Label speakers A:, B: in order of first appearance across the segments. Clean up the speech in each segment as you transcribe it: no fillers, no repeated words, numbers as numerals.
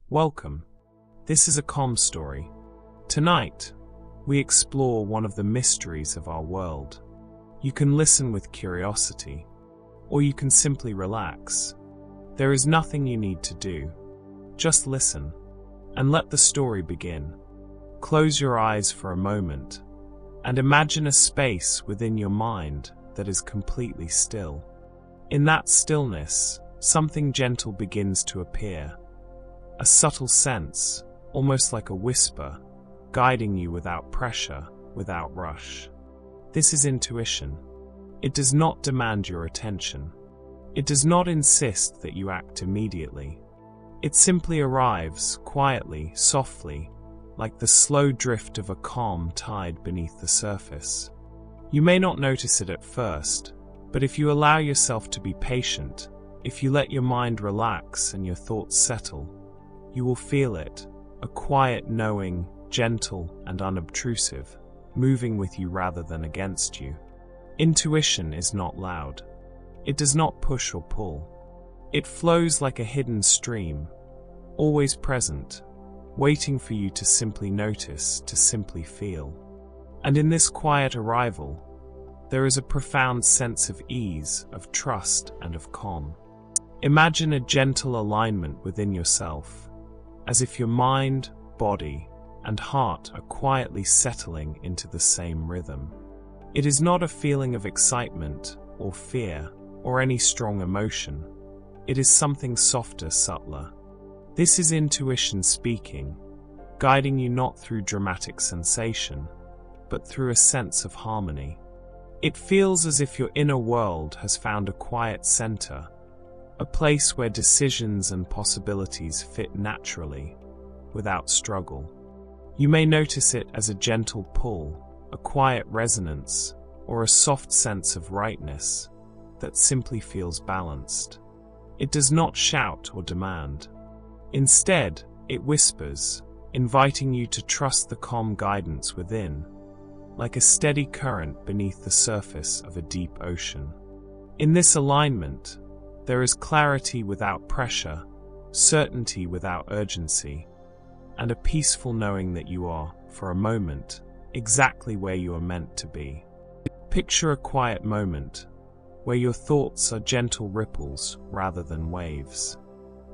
A: Welcome. This is a calm story. Tonight, we explore one of the mysteries of our world. You can listen with curiosity, or you can simply relax. There is nothing you need to do. Just listen, and let the story begin. Close your eyes for a moment, and imagine a space within your mind that is completely still. In that stillness, something gentle begins to appear. A subtle sense, almost like a whisper, guiding you without pressure, without rush. This is intuition. It does not demand your attention. It does not insist that you act immediately. It simply arrives, quietly, softly, like the slow drift of a calm tide beneath the surface. You may not notice it at first, but if you allow yourself to be patient, if you let your mind relax and your thoughts settle, you will feel it, a quiet knowing, gentle and unobtrusive, moving with you rather than against you. Intuition is not loud. It does not push or pull. It flows like a hidden stream, always present, waiting for you to simply notice, to simply feel. And in this quiet arrival, there is a profound sense of ease, of trust and of calm. Imagine a gentle alignment within yourself, as if your mind, body, and heart are quietly settling into the same rhythm. It is not a feeling of excitement or fear or any strong emotion. It is something softer, subtler. This is intuition speaking, guiding you not through dramatic sensation, but through a sense of harmony. It feels as if your inner world has found a quiet center, a place where decisions and possibilities fit naturally, without struggle. You may notice it as a gentle pull, a quiet resonance, or a soft sense of rightness that simply feels balanced. It does not shout or demand. Instead, it whispers, inviting you to trust the calm guidance within, like a steady current beneath the surface of a deep ocean. In this alignment, there is clarity without pressure, certainty without urgency, and a peaceful knowing that you are, for a moment, exactly where you are meant to be. Picture a quiet moment, where your thoughts are gentle ripples rather than waves.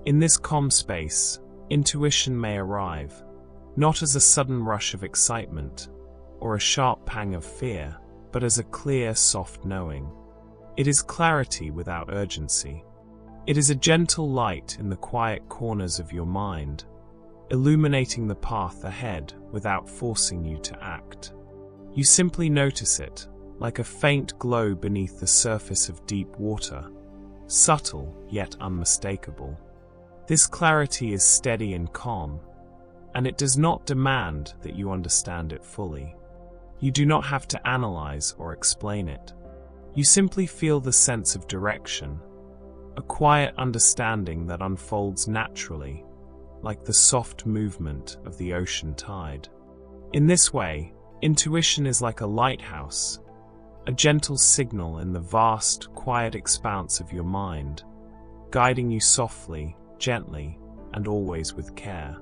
A: In this calm space, intuition may arrive, not as a sudden rush of excitement, or a sharp pang of fear, but as a clear, soft knowing. It is clarity without urgency. It is a gentle light in the quiet corners of your mind, illuminating the path ahead without forcing you to act. You simply notice it, like a faint glow beneath the surface of deep water, subtle yet unmistakable. This clarity is steady and calm, and it does not demand that you understand it fully. You do not have to analyze or explain it. You simply feel the sense of direction, a quiet understanding that unfolds naturally, like the soft movement of the ocean tide. In this way, intuition is like a lighthouse, a gentle signal in the vast, quiet expanse of your mind, guiding you softly, gently, and always with care.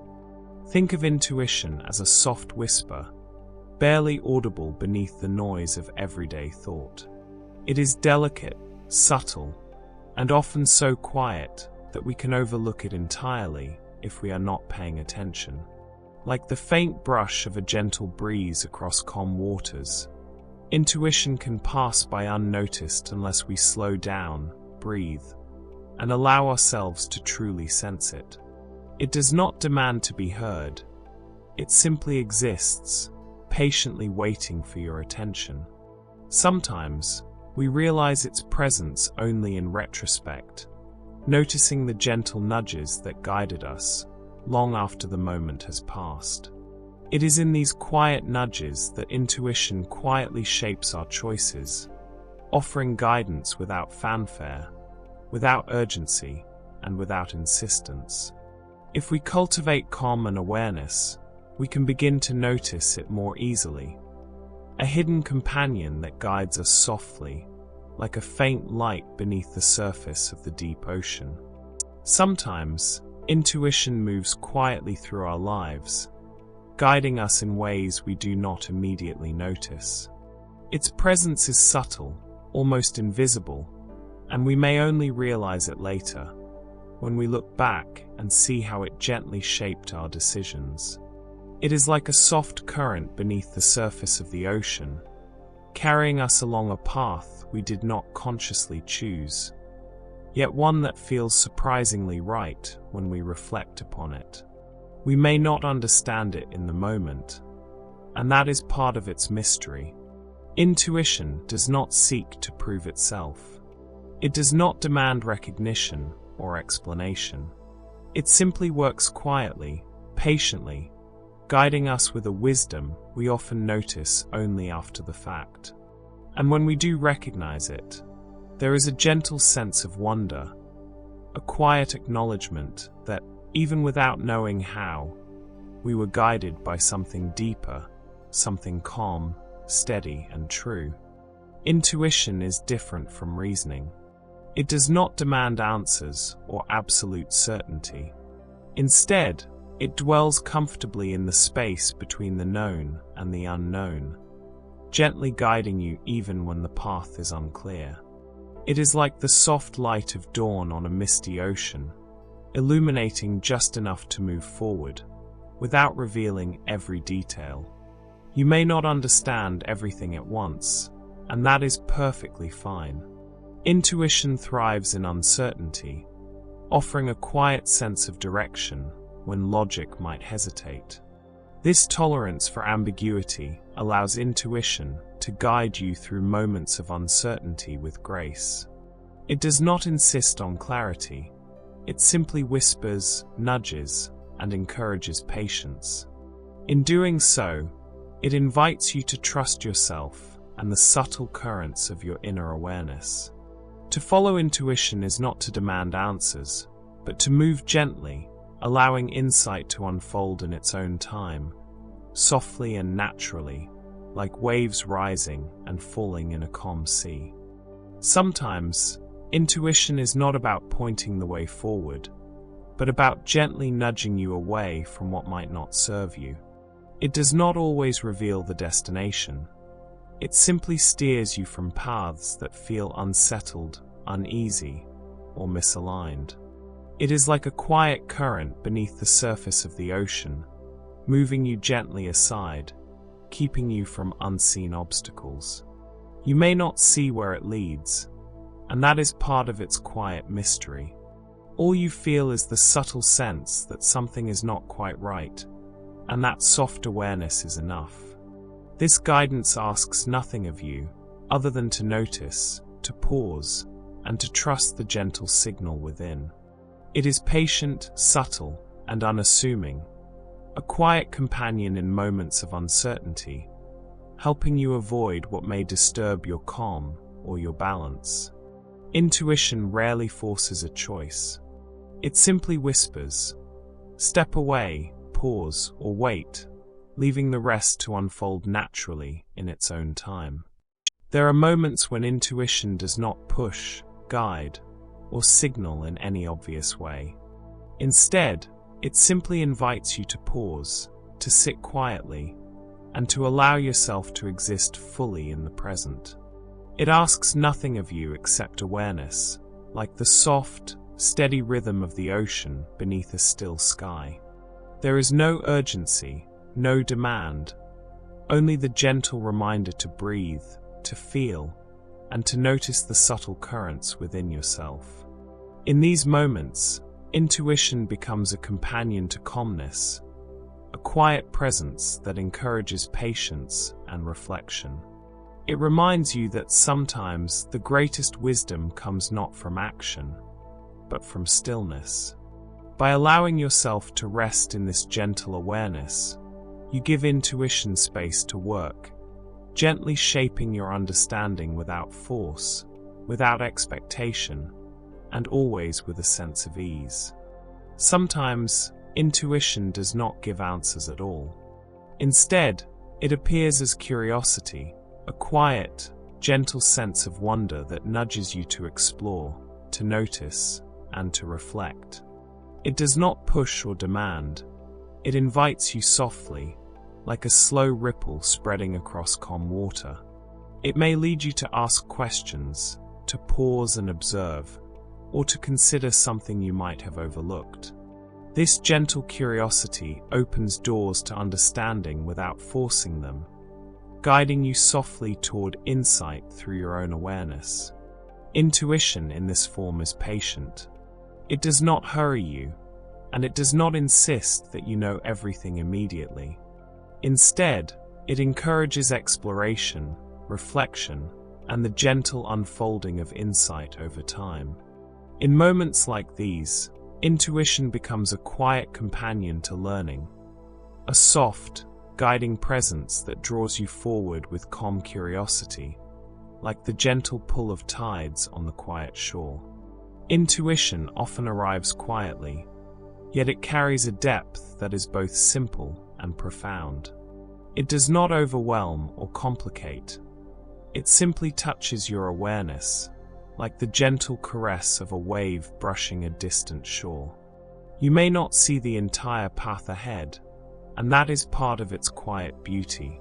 A: Think of intuition as a soft whisper, barely audible beneath the noise of everyday thought. It is delicate, subtle, and often so quiet that we can overlook it entirely if we are not paying attention. Like the faint brush of a gentle breeze across calm waters, intuition can pass by unnoticed unless we slow down, breathe, and allow ourselves to truly sense it. It does not demand to be heard. It simply exists, patiently waiting for your attention. Sometimes, we realize its presence only in retrospect, noticing the gentle nudges that guided us, long after the moment has passed. It is in these quiet nudges that intuition quietly shapes our choices, offering guidance without fanfare, without urgency, and without insistence. If we cultivate calm and awareness, we can begin to notice it more easily. A hidden companion that guides us softly, like a faint light beneath the surface of the deep ocean. Sometimes, Intuition moves quietly through our lives, guiding us in ways we do not immediately notice. Its presence is subtle, almost invisible, and we may only realize it later, when we look back and see how it gently shaped our decisions. It is like a soft current beneath the surface of the ocean, carrying us along a path we did not consciously choose, yet one that feels surprisingly right when we reflect upon it. We may not understand it in the moment, and that is part of its mystery. Intuition does not seek to prove itself. It does not demand recognition or explanation. It simply works quietly, patiently, guiding us with a wisdom we often notice only after the fact. And when we do recognize it, there is a gentle sense of wonder, a quiet acknowledgement that, even without knowing how, we were guided by something deeper, something calm, steady, and true. Intuition is different from reasoning. It does not demand answers or absolute certainty. Instead, it dwells comfortably in the space between the known and the unknown, gently guiding you even when the path is unclear. It is like the soft light of dawn on a misty ocean, illuminating just enough to move forward, without revealing every detail. You may not understand everything at once, and that is perfectly fine. Intuition thrives in uncertainty, offering a quiet sense of direction when logic might hesitate. This tolerance for ambiguity allows intuition to guide you through moments of uncertainty with grace. It does not insist on clarity. It simply whispers, nudges, and encourages patience. In doing so, it invites you to trust yourself and the subtle currents of your inner awareness. To follow intuition is not to demand answers, but to move gently, allowing insight to unfold in its own time, softly and naturally, like waves rising and falling in a calm sea. Sometimes, intuition is not about pointing the way forward, but about gently nudging you away from what might not serve you. It does not always reveal the destination. It simply steers you from paths that feel unsettled, uneasy, or misaligned. It is like a quiet current beneath the surface of the ocean, moving you gently aside, keeping you from unseen obstacles. You may not see where it leads, and that is part of its quiet mystery. All you feel is the subtle sense that something is not quite right, and that soft awareness is enough. This guidance asks nothing of you other than to notice, to pause, and to trust the gentle signal within. It is patient, subtle, and unassuming, a quiet companion in moments of uncertainty, helping you avoid what may disturb your calm or your balance. Intuition rarely forces a choice. It simply whispers, step away, pause, or wait, leaving the rest to unfold naturally in its own time. There are moments when intuition does not push, guide, or signal in any obvious way. Instead, it simply invites you to pause, to sit quietly, and to allow yourself to exist fully in the present. It asks nothing of you except awareness, like the soft, steady rhythm of the ocean beneath a still sky. There is no urgency, no demand, only the gentle reminder to breathe, to feel, and to notice the subtle currents within yourself. In these moments, intuition becomes a companion to calmness, a quiet presence that encourages patience and reflection. It reminds you that sometimes the greatest wisdom comes not from action, but from stillness. By allowing yourself to rest in this gentle awareness, you give intuition space to work, gently shaping your understanding without force, without expectation, and always with a sense of ease. Sometimes, intuition does not give answers at all. Instead, it appears as curiosity, a quiet, gentle sense of wonder that nudges you to explore, to notice, and to reflect. It does not push or demand. It invites you softly, like a slow ripple spreading across calm water. It may lead you to ask questions, to pause and observe, or to consider something you might have overlooked. This gentle curiosity opens doors to understanding without forcing them, guiding you softly toward insight through your own awareness. Intuition in this form is patient. It does not hurry you, and it does not insist that you know everything immediately. Instead, it encourages exploration, reflection, and the gentle unfolding of insight over time. In moments like these, intuition becomes a quiet companion to learning, a soft, guiding presence that draws you forward with calm curiosity, like the gentle pull of tides on the quiet shore. Intuition often arrives quietly, yet it carries a depth that is both simple and profound. It does not overwhelm or complicate. It simply touches your awareness, like the gentle caress of a wave brushing a distant shore. You may not see the entire path ahead, and that is part of its quiet beauty.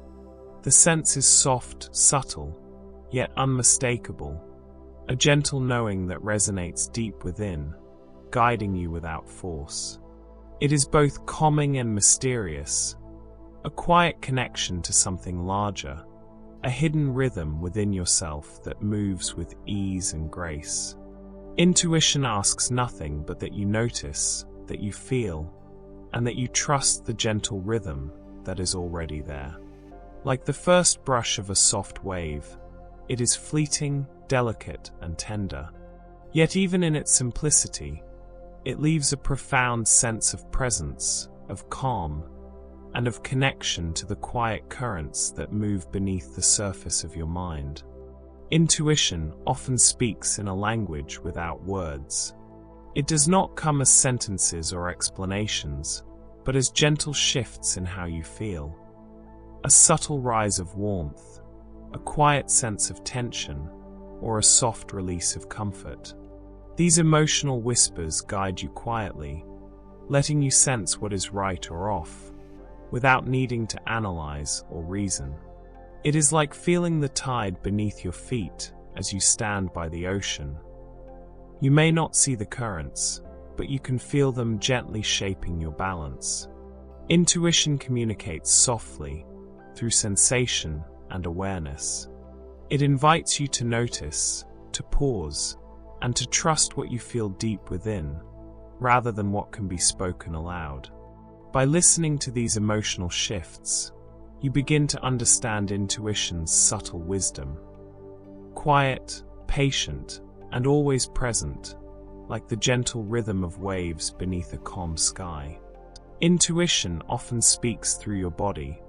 A: The sense is soft, subtle, yet unmistakable, a gentle knowing that resonates deep within, guiding you without force. It is both calming and mysterious, a quiet connection to something larger, a hidden rhythm within yourself that moves with ease and grace. Intuition asks nothing but that you notice, that you feel, and that you trust the gentle rhythm that is already there. Like the first brush of a soft wave, it is fleeting, delicate, and tender. Yet even in its simplicity, it leaves a profound sense of presence, of calm, and of connection to the quiet currents that move beneath the surface of your mind. Intuition often speaks in a language without words. It does not come as sentences or explanations, but as gentle shifts in how you feel. A subtle rise of warmth, a quiet sense of tension, or a soft release of comfort. These emotional whispers guide you quietly, letting you sense what is right or off, without needing to analyze or reason. It is like feeling the tide beneath your feet as you stand by the ocean. You may not see the currents, but you can feel them gently shaping your balance. Intuition communicates softly, through sensation and awareness. It invites you to notice, to pause, and to trust what you feel deep within, rather than what can be spoken aloud. By listening to these emotional shifts, you begin to understand intuition's subtle wisdom. Quiet, patient, and always present, like the gentle rhythm of waves beneath a calm sky. Intuition often speaks through your body,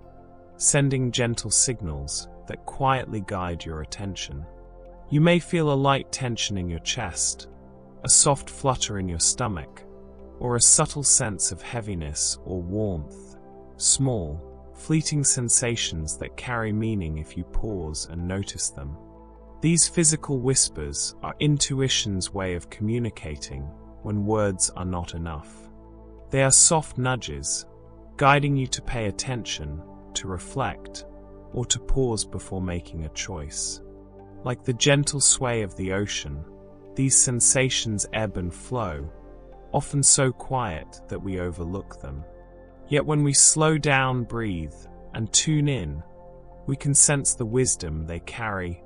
A: sending gentle signals that quietly guide your attention. You may feel a light tension in your chest, a soft flutter in your stomach, or a subtle sense of heaviness or warmth, small, fleeting sensations that carry meaning if you pause and notice them. These physical whispers are intuition's way of communicating when words are not enough. They are soft nudges, guiding you to pay attention, to reflect, or to pause before making a choice. Like the gentle sway of the ocean, these sensations ebb and flow, often so quiet that we overlook them. Yet when we slow down, breathe, and tune in, we can sense the wisdom they carry,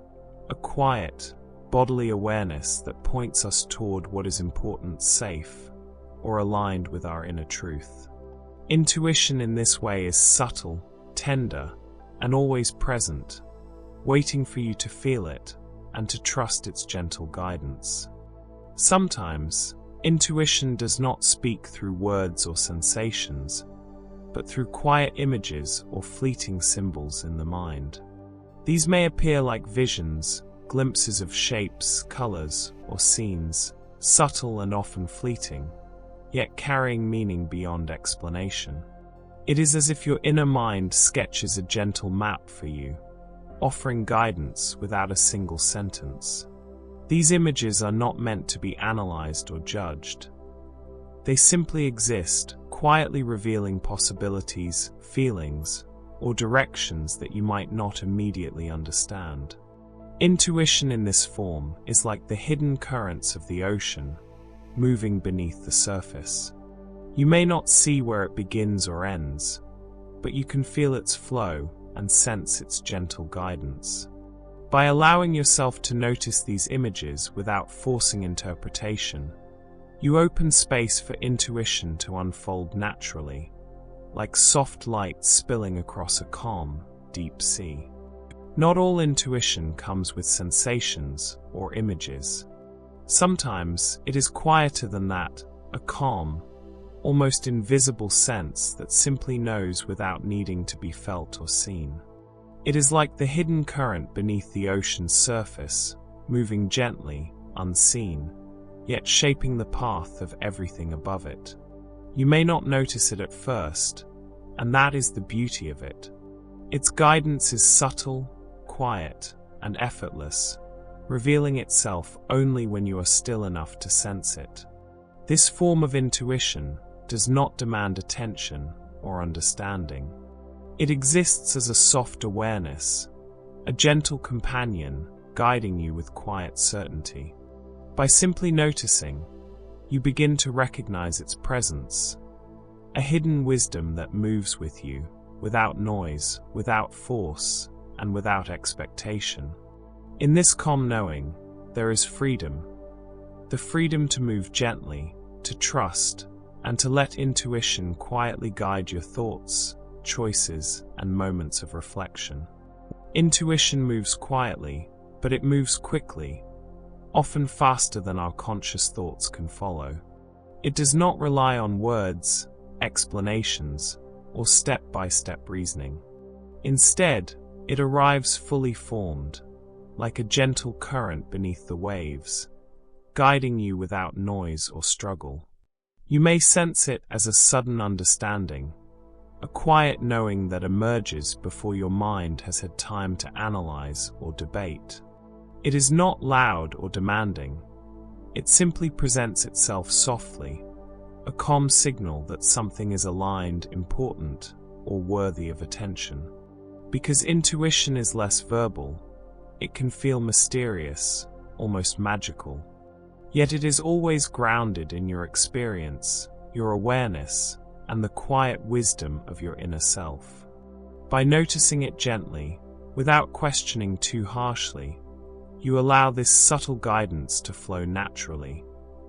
A: a quiet, bodily awareness that points us toward what is important, safe, or aligned with our inner truth. Intuition in this way is subtle, tender, and always present, waiting for you to feel it and to trust its gentle guidance. Sometimes, intuition does not speak through words or sensations, but through quiet images or fleeting symbols in the mind. These may appear like visions, glimpses of shapes, colors, or scenes, subtle and often fleeting, yet carrying meaning beyond explanation. It is as if your inner mind sketches a gentle map for you, offering guidance without a single sentence. These images are not meant to be analyzed or judged. They simply exist, quietly revealing possibilities, feelings, or directions that you might not immediately understand. Intuition in this form is like the hidden currents of the ocean, moving beneath the surface. You may not see where it begins or ends, but you can feel its flow and sense its gentle guidance. By allowing yourself to notice these images without forcing interpretation, you open space for intuition to unfold naturally, like soft light spilling across a calm, deep sea. Not all intuition comes with sensations or images. Sometimes it is quieter than that, a calm, almost invisible sense that simply knows without needing to be felt or seen. It is like the hidden current beneath the ocean's surface, moving gently, unseen, yet shaping the path of everything above it. You may not notice it at first, and that is the beauty of it. Its guidance is subtle, quiet, and effortless, revealing itself only when you are still enough to sense it. This form of intuition does not demand attention or understanding. It exists as a soft awareness, a gentle companion guiding you with quiet certainty. By simply noticing, you begin to recognize its presence, a hidden wisdom that moves with you, without noise, without force, and without expectation. In this calm knowing, there is freedom. The freedom to move gently, to trust, and to let intuition quietly guide your thoughts, choices, and moments of reflection. Intuition moves quietly, but it moves quickly, often faster than our conscious thoughts can follow. It does not rely on words, explanations, or step-by-step reasoning. Instead, it arrives fully formed, like a gentle current beneath the waves, guiding you without noise or struggle. You may sense it as a sudden understanding, a quiet knowing that emerges before your mind has had time to analyze or debate. It is not loud or demanding. It simply presents itself softly, a calm signal that something is aligned, important, or worthy of attention. Because intuition is less verbal, it can feel mysterious, almost magical. Yet it is always grounded in your experience, your awareness, and the quiet wisdom of your inner self. By noticing it gently, without questioning too harshly, you allow this subtle guidance to flow naturally,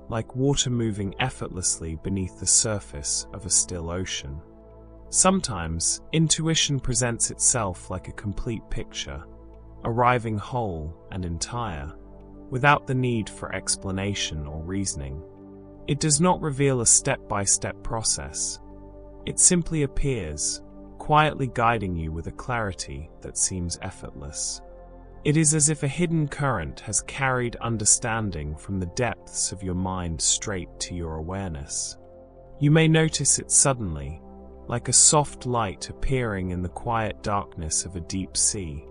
A: like water moving effortlessly beneath the surface of a still ocean. Sometimes, intuition presents itself like a complete picture, arriving whole and entire, without the need for explanation or reasoning. It does not reveal a step-by-step process. It simply appears, quietly guiding you with a clarity that seems effortless. It is as if a hidden current has carried understanding from the depths of your mind straight to your awareness. You may notice it suddenly, like a soft light appearing in the quiet darkness of a deep sea,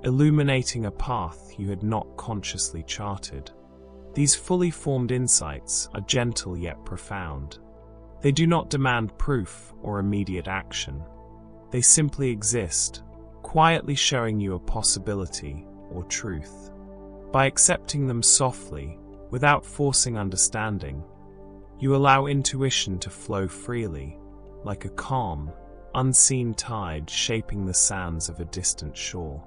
A: illuminating a path you had not consciously charted. These fully formed insights are gentle yet profound. They do not demand proof or immediate action. They simply exist, quietly showing you a possibility or truth. By accepting them softly, without forcing understanding, you allow intuition to flow freely, like a calm, unseen tide shaping the sands of a distant shore.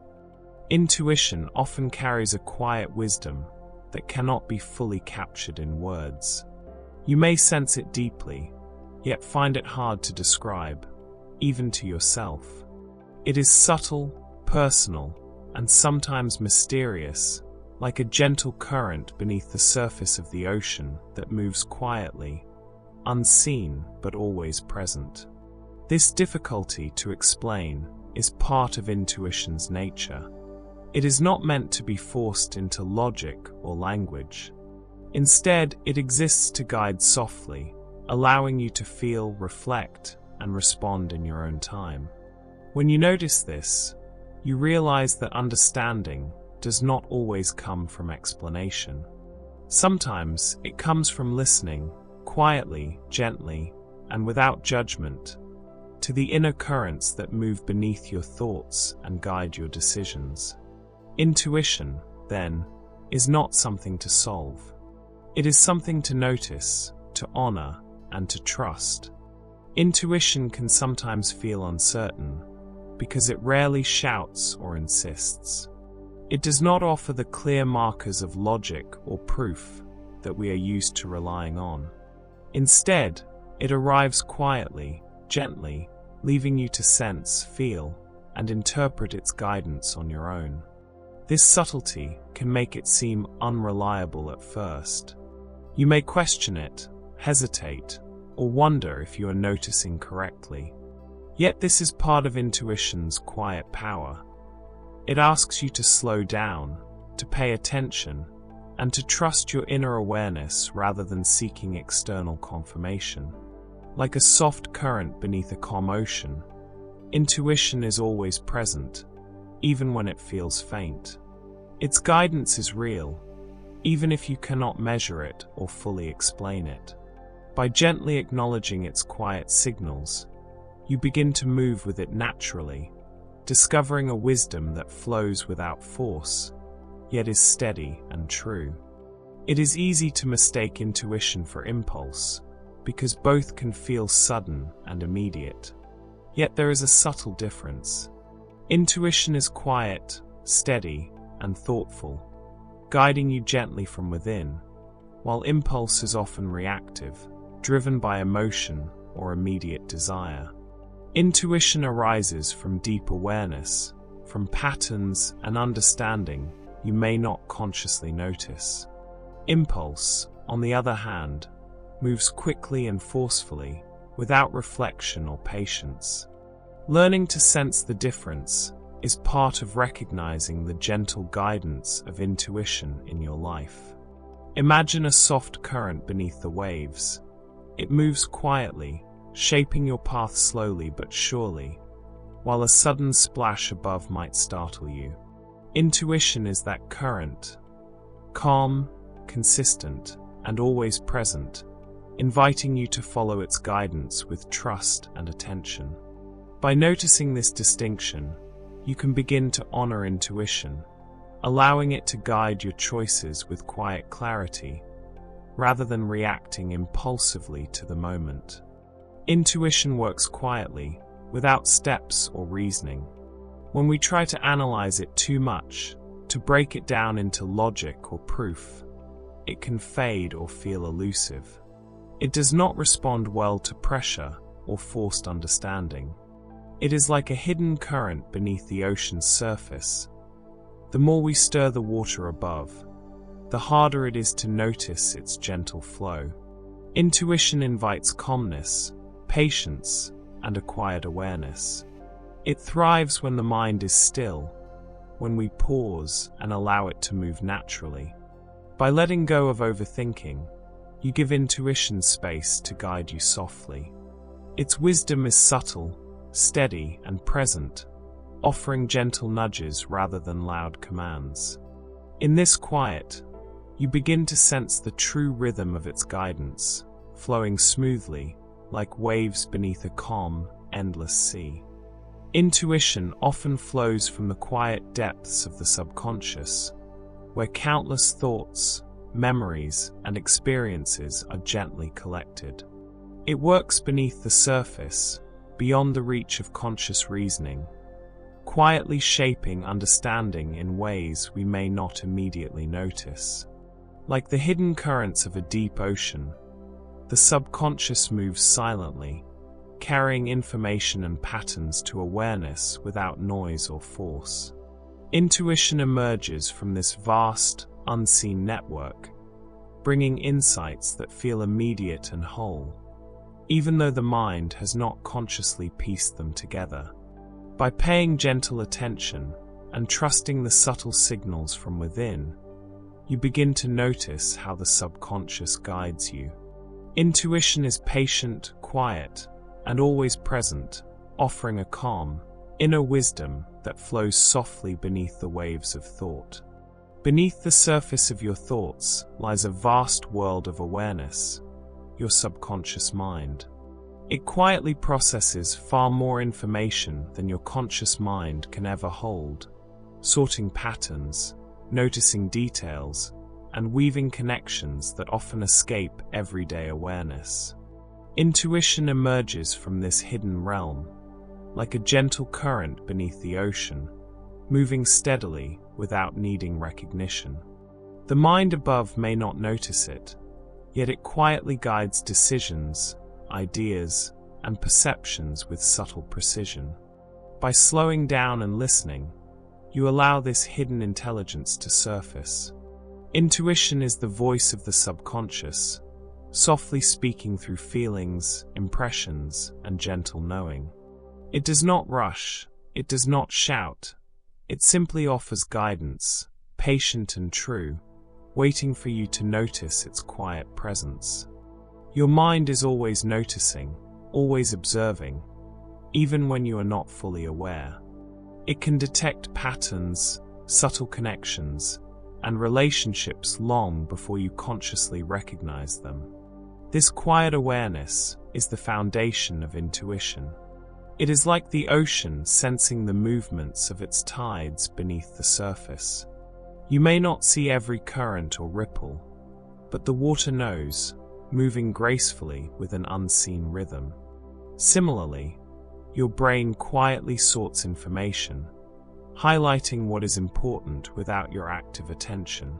A: Intuition often carries a quiet wisdom that cannot be fully captured in words. You may sense it deeply, yet find it hard to describe, even to yourself. It is subtle, personal, and sometimes mysterious, like a gentle current beneath the surface of the ocean that moves quietly, unseen but always present. This difficulty to explain is part of intuition's nature. It is not meant to be forced into logic or language. Instead, it exists to guide softly, allowing you to feel, reflect, and respond in your own time. When you notice this, you realize that understanding does not always come from explanation. Sometimes it comes from listening, quietly, gently, and without judgment, to the inner currents that move beneath your thoughts and guide your decisions. Intuition, then, is not something to solve. It is something to notice, to honor, and to trust. Intuition can sometimes feel uncertain, because it rarely shouts or insists. It does not offer the clear markers of logic or proof that we are used to relying on. Instead, it arrives quietly, gently, leaving you to sense, feel, and interpret its guidance on your own. This subtlety can make it seem unreliable at first. You may question it, hesitate, or wonder if you are noticing correctly. Yet this is part of intuition's quiet power. It asks you to slow down, to pay attention, and to trust your inner awareness rather than seeking external confirmation. Like a soft current beneath a calm ocean, intuition is always present, even when it feels faint. Its guidance is real, even if you cannot measure it or fully explain it. By gently acknowledging its quiet signals, you begin to move with it naturally, discovering a wisdom that flows without force, yet is steady and true. It is easy to mistake intuition for impulse, because both can feel sudden and immediate. Yet there is a subtle difference. Intuition is quiet, steady, and thoughtful, guiding you gently from within, while impulse is often reactive, driven by emotion or immediate desire. Intuition arises from deep awareness, from patterns and understanding you may not consciously notice. Impulse, on the other hand, moves quickly and forcefully, without reflection or patience. Learning to sense the difference is part of recognizing the gentle guidance of intuition in your life. Imagine a soft current beneath the waves. It moves quietly, shaping your path slowly but surely, while a sudden splash above might startle you. Intuition is that current, calm, consistent, and always present, inviting you to follow its guidance with trust and attention. By noticing this distinction, you can begin to honor intuition, allowing it to guide your choices with quiet clarity, rather than reacting impulsively to the moment. Intuition works quietly, without steps or reasoning. When we try to analyze it too much, to break it down into logic or proof, it can fade or feel elusive. It does not respond well to pressure or forced understanding. It is like a hidden current beneath the ocean's surface. The more we stir the water above, the harder it is to notice its gentle flow. Intuition invites calmness, patience, and a quiet awareness. It thrives when the mind is still, when we pause and allow it to move naturally. By letting go of overthinking, you give intuition space to guide you softly. Its wisdom is subtle, steady, and present, offering gentle nudges rather than loud commands. In this quiet, you begin to sense the true rhythm of its guidance, flowing smoothly, like waves beneath a calm, endless sea. Intuition often flows from the quiet depths of the subconscious, where countless thoughts, memories, and experiences are gently collected. It works beneath the surface, beyond the reach of conscious reasoning, quietly shaping understanding in ways we may not immediately notice. Like the hidden currents of a deep ocean, the subconscious moves silently, carrying information and patterns to awareness without noise or force. Intuition emerges from this vast, unseen network, bringing insights that feel immediate and whole, even though the mind has not consciously pieced them together. By paying gentle attention and trusting the subtle signals from within, you begin to notice how the subconscious guides you. Intuition is patient, quiet, and always present, offering a calm, inner wisdom that flows softly beneath the waves of thought. Beneath the surface of your thoughts lies a vast world of awareness, your subconscious mind. It quietly processes far more information than your conscious mind can ever hold, sorting patterns, noticing details, and weaving connections that often escape everyday awareness. Intuition emerges from this hidden realm, like a gentle current beneath the ocean, moving steadily without needing recognition. The mind above may not notice it, yet it quietly guides decisions, ideas, and perceptions with subtle precision. By slowing down and listening, you allow this hidden intelligence to surface. Intuition is the voice of the subconscious, softly speaking through feelings, impressions, and gentle knowing. It does not rush, it does not shout, it simply offers guidance, patient and true, waiting for you to notice its quiet presence. Your mind is always noticing, always observing, even when you are not fully aware. It can detect patterns, subtle connections, and relationships long before you consciously recognize them. This quiet awareness is the foundation of intuition. It is like the ocean sensing the movements of its tides beneath the surface. You may not see every current or ripple, but the water knows, moving gracefully with an unseen rhythm. Similarly, your brain quietly sorts information, highlighting what is important without your active attention.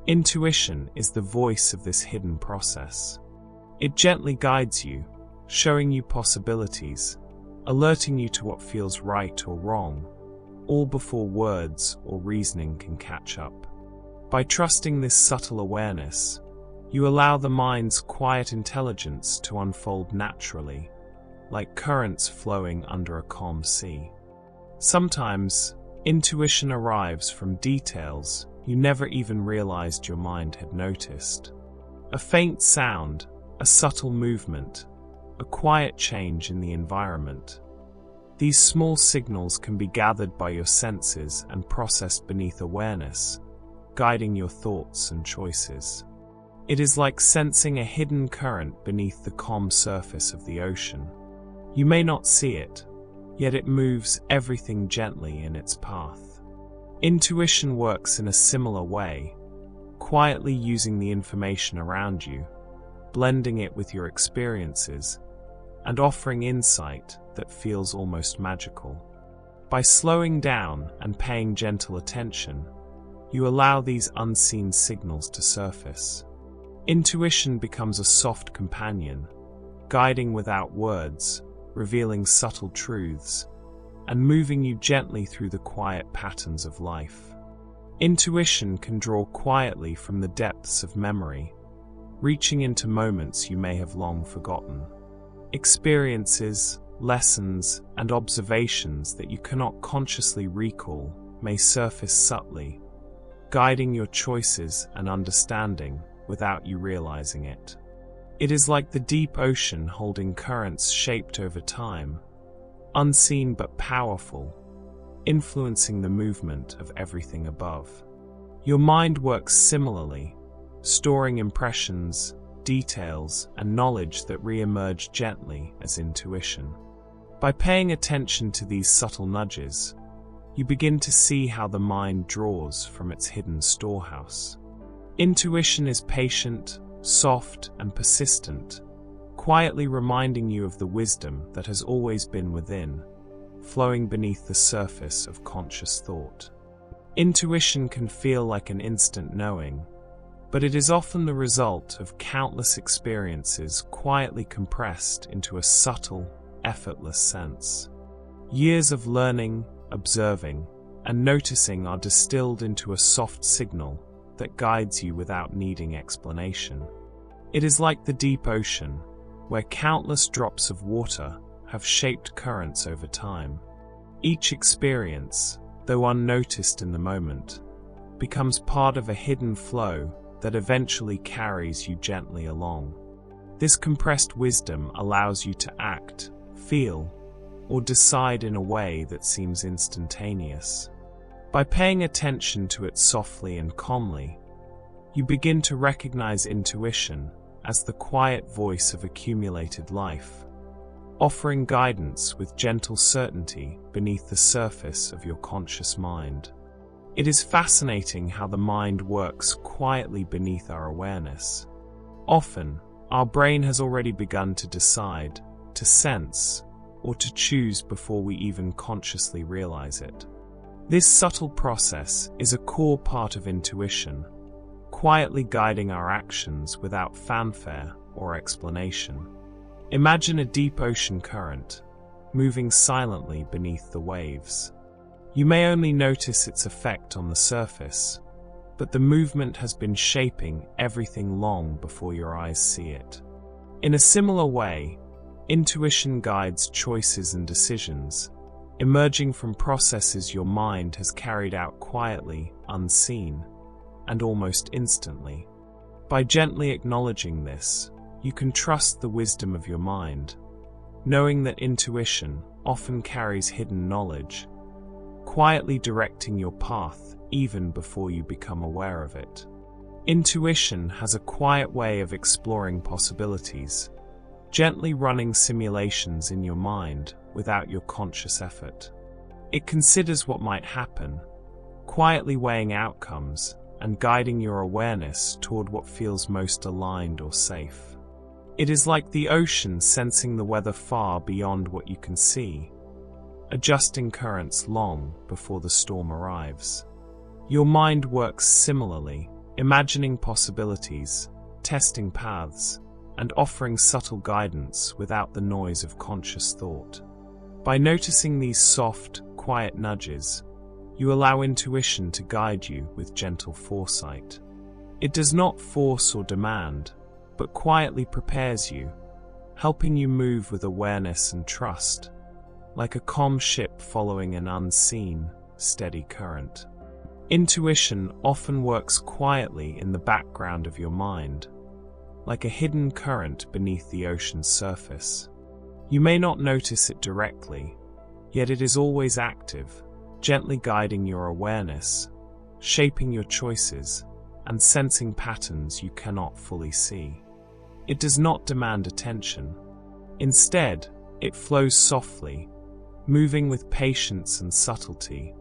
A: Intuition is the voice of this hidden process. It gently guides you, showing you possibilities, alerting you to what feels right or wrong, all before words or reasoning can catch up. By trusting this subtle awareness, you allow the mind's quiet intelligence to unfold naturally, like currents flowing under a calm sea. Sometimes, intuition arrives from details you never even realized your mind had noticed. A faint sound, a subtle movement, a quiet change in the environment. These small signals can be gathered by your senses and processed beneath awareness, guiding your thoughts and choices. It is like sensing a hidden current beneath the calm surface of the ocean. You may not see it, yet it moves everything gently in its path. Intuition works in a similar way, quietly using the information around you, blending it with your experiences, and offering insight that feels almost magical. By slowing down and paying gentle attention, you allow these unseen signals to surface. Intuition becomes a soft companion, guiding without words, revealing subtle truths, and moving you gently through the quiet patterns of life. Intuition can draw quietly from the depths of memory, reaching into moments you may have long forgotten. Experiences, lessons, and observations that you cannot consciously recall may surface subtly, guiding your choices and understanding without you realizing it. It is like the deep ocean holding currents shaped over time, unseen but powerful, influencing the movement of everything above. Your mind works similarly, storing impressions, details, and knowledge that re-emerge gently as intuition. By paying attention to these subtle nudges, you begin to see how the mind draws from its hidden storehouse. Intuition is patient, soft, and persistent, quietly reminding you of the wisdom that has always been within, flowing beneath the surface of conscious thought. Intuition can feel like an instant knowing, but it is often the result of countless experiences quietly compressed into a subtle, effortless sense. Years of learning, observing, and noticing are distilled into a soft signal that guides you without needing explanation. It is like the deep ocean, where countless drops of water have shaped currents over time. Each experience, though unnoticed in the moment, becomes part of a hidden flow that eventually carries you gently along. This compressed wisdom allows you to act, feel, or decide in a way that seems instantaneous. By paying attention to it softly and calmly, you begin to recognize intuition as the quiet voice of accumulated life, offering guidance with gentle certainty beneath the surface of your conscious mind. It is fascinating how the mind works quietly beneath our awareness. Often, our brain has already begun to decide, to sense, or to choose before we even consciously realize it. This subtle process is a core part of intuition, quietly guiding our actions without fanfare or explanation. Imagine a deep ocean current, moving silently beneath the waves. You may only notice its effect on the surface, but the movement has been shaping everything long before your eyes see it. In a similar way, intuition guides choices and decisions, emerging from processes your mind has carried out quietly, unseen, and almost instantly. By gently acknowledging this, you can trust the wisdom of your mind, knowing that intuition often carries hidden knowledge, quietly directing your path even before you become aware of it. Intuition has a quiet way of exploring possibilities, gently running simulations in your mind without your conscious effort. It considers what might happen, quietly weighing outcomes and guiding your awareness toward what feels most aligned or safe. It is like the ocean sensing the weather far beyond what you can see, adjusting currents long before the storm arrives. Your mind works similarly, imagining possibilities, testing paths, and offering subtle guidance without the noise of conscious thought. By noticing these soft, quiet nudges, you allow intuition to guide you with gentle foresight. It does not force or demand, but quietly prepares you, helping you move with awareness and trust, like a calm ship following an unseen, steady current. Intuition often works quietly in the background of your mind, like a hidden current beneath the ocean's surface. You may not notice it directly, yet it is always active, gently guiding your awareness, shaping your choices, and sensing patterns you cannot fully see. It does not demand attention. Instead, it flows softly, moving with patience and subtlety,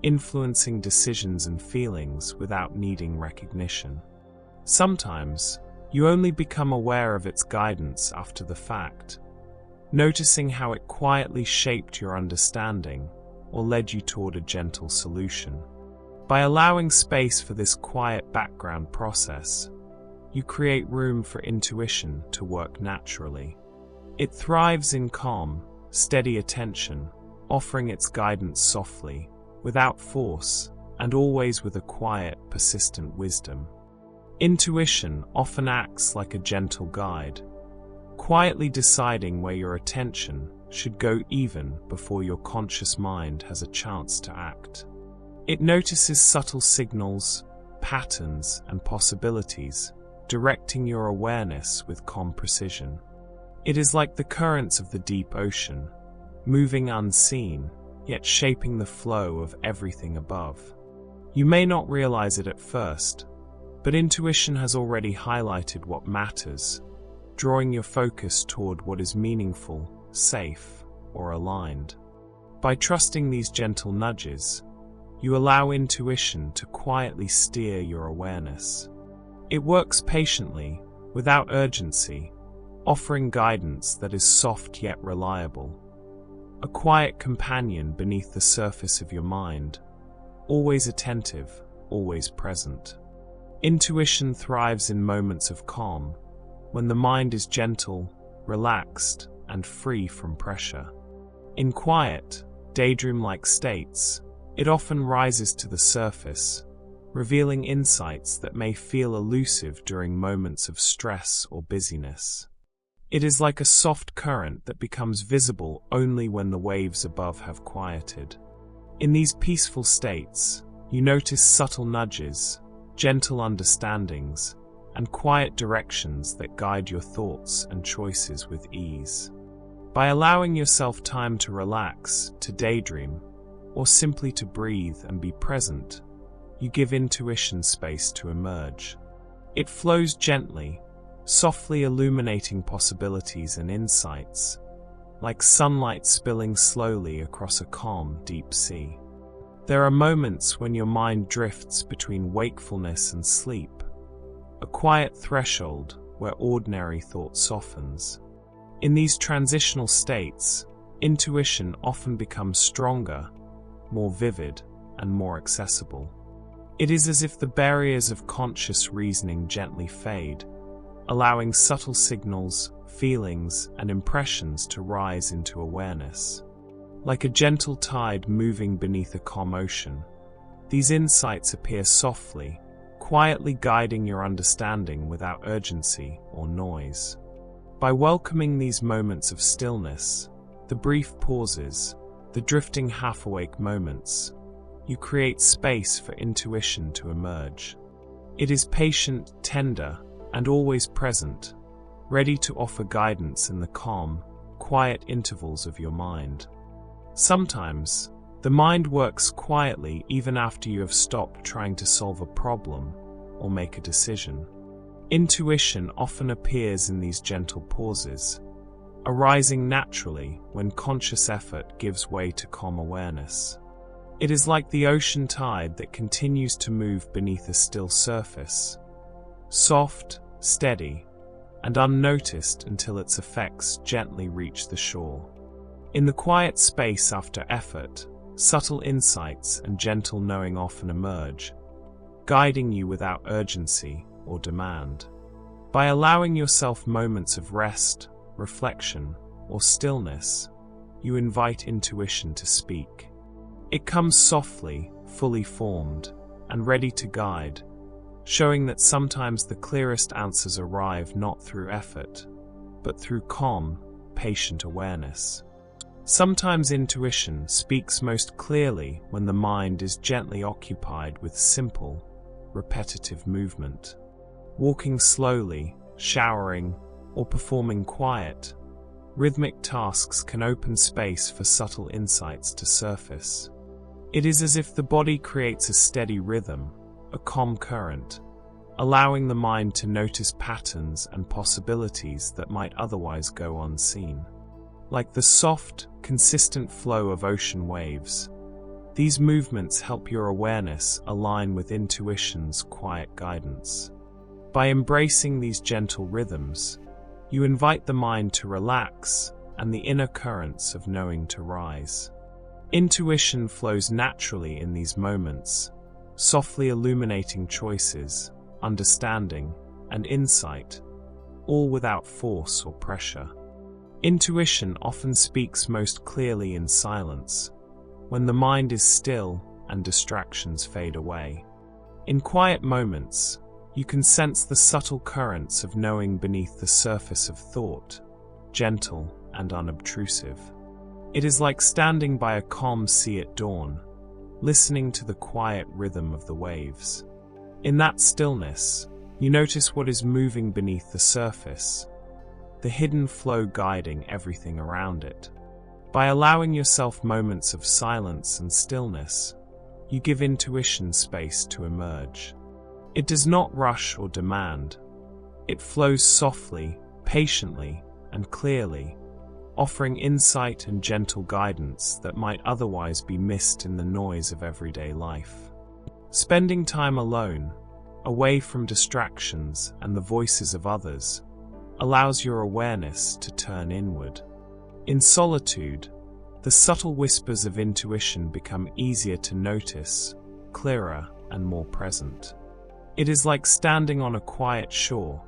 A: influencing decisions and feelings without needing recognition. Sometimes, you only become aware of its guidance after the fact, noticing how it quietly shaped your understanding or led you toward a gentle solution. By allowing space for this quiet background process, you create room for intuition to work naturally. It thrives in calm, steady attention, offering its guidance softly, without force, and always with a quiet, persistent wisdom. Intuition often acts like a gentle guide, quietly deciding where your attention should go even before your conscious mind has a chance to act. It notices subtle signals, patterns, and possibilities, directing your awareness with calm precision. It is like the currents of the deep ocean, moving unseen, yet shaping the flow of everything above. You may not realize it at first, but intuition has already highlighted what matters, drawing your focus toward what is meaningful, safe, or aligned. By trusting these gentle nudges, you allow intuition to quietly steer your awareness. It works patiently, without urgency, offering guidance that is soft yet reliable. A quiet companion beneath the surface of your mind, always attentive, always present. Intuition thrives in moments of calm, when the mind is gentle, relaxed, and free from pressure. In quiet, daydream-like states, it often rises to the surface, revealing insights that may feel elusive during moments of stress or busyness. It is like a soft current that becomes visible only when the waves above have quieted. In these peaceful states, you notice subtle nudges, gentle understandings, and quiet directions that guide your thoughts and choices with ease. By allowing yourself time to relax, to daydream, or simply to breathe and be present, you give intuition space to emerge. It flows gently, softly illuminating possibilities and insights, like sunlight spilling slowly across a calm, deep sea. There are moments when your mind drifts between wakefulness and sleep, a quiet threshold where ordinary thought softens. In these transitional states, intuition often becomes stronger, more vivid, and more accessible. It is as if the barriers of conscious reasoning gently fade, allowing subtle signals, feelings, and impressions to rise into awareness. Like a gentle tide moving beneath a calm ocean, these insights appear softly, quietly guiding your understanding without urgency or noise. By welcoming these moments of stillness, the brief pauses, the drifting half-awake moments, you create space for intuition to emerge. It is patient, tender, and always present, ready to offer guidance in the calm, quiet intervals of your mind. Sometimes, the mind works quietly even after you have stopped trying to solve a problem or make a decision. Intuition often appears in these gentle pauses, arising naturally when conscious effort gives way to calm awareness. It is like the ocean tide that continues to move beneath a still surface, soft, steady, and unnoticed until its effects gently reach the shore. In the quiet space after effort, subtle insights and gentle knowing often emerge, guiding you without urgency or demand. By allowing yourself moments of rest, reflection, or stillness, you invite intuition to speak. It comes softly, fully formed, and ready to guide, showing that sometimes the clearest answers arrive not through effort, but through calm, patient awareness. Sometimes intuition speaks most clearly when the mind is gently occupied with simple, repetitive movement. Walking slowly, showering, or performing quiet, rhythmic tasks can open space for subtle insights to surface. It is as if the body creates a steady rhythm, a calm current, allowing the mind to notice patterns and possibilities that might otherwise go unseen. Like the soft, consistent flow of ocean waves, these movements help your awareness align with intuition's quiet guidance. By embracing these gentle rhythms, you invite the mind to relax and the inner currents of knowing to rise. Intuition flows naturally in these moments, softly illuminating choices, understanding, and insight, all without force or pressure. Intuition often speaks most clearly in silence, when the mind is still and distractions fade away. In quiet moments, you can sense the subtle currents of knowing beneath the surface of thought, gentle and unobtrusive. It is like standing by a calm sea at dawn, listening to the quiet rhythm of the waves. In that stillness, you notice what is moving beneath the surface, the hidden flow guiding everything around it. By allowing yourself moments of silence and stillness, you give intuition space to emerge. It does not rush or demand. It flows softly, patiently, and clearly, offering insight and gentle guidance that might otherwise be missed in the noise of everyday life. Spending time alone, away from distractions and the voices of others, allows your awareness to turn inward. In solitude, the subtle whispers of intuition become easier to notice, clearer, and more present. It is like standing on a quiet shore,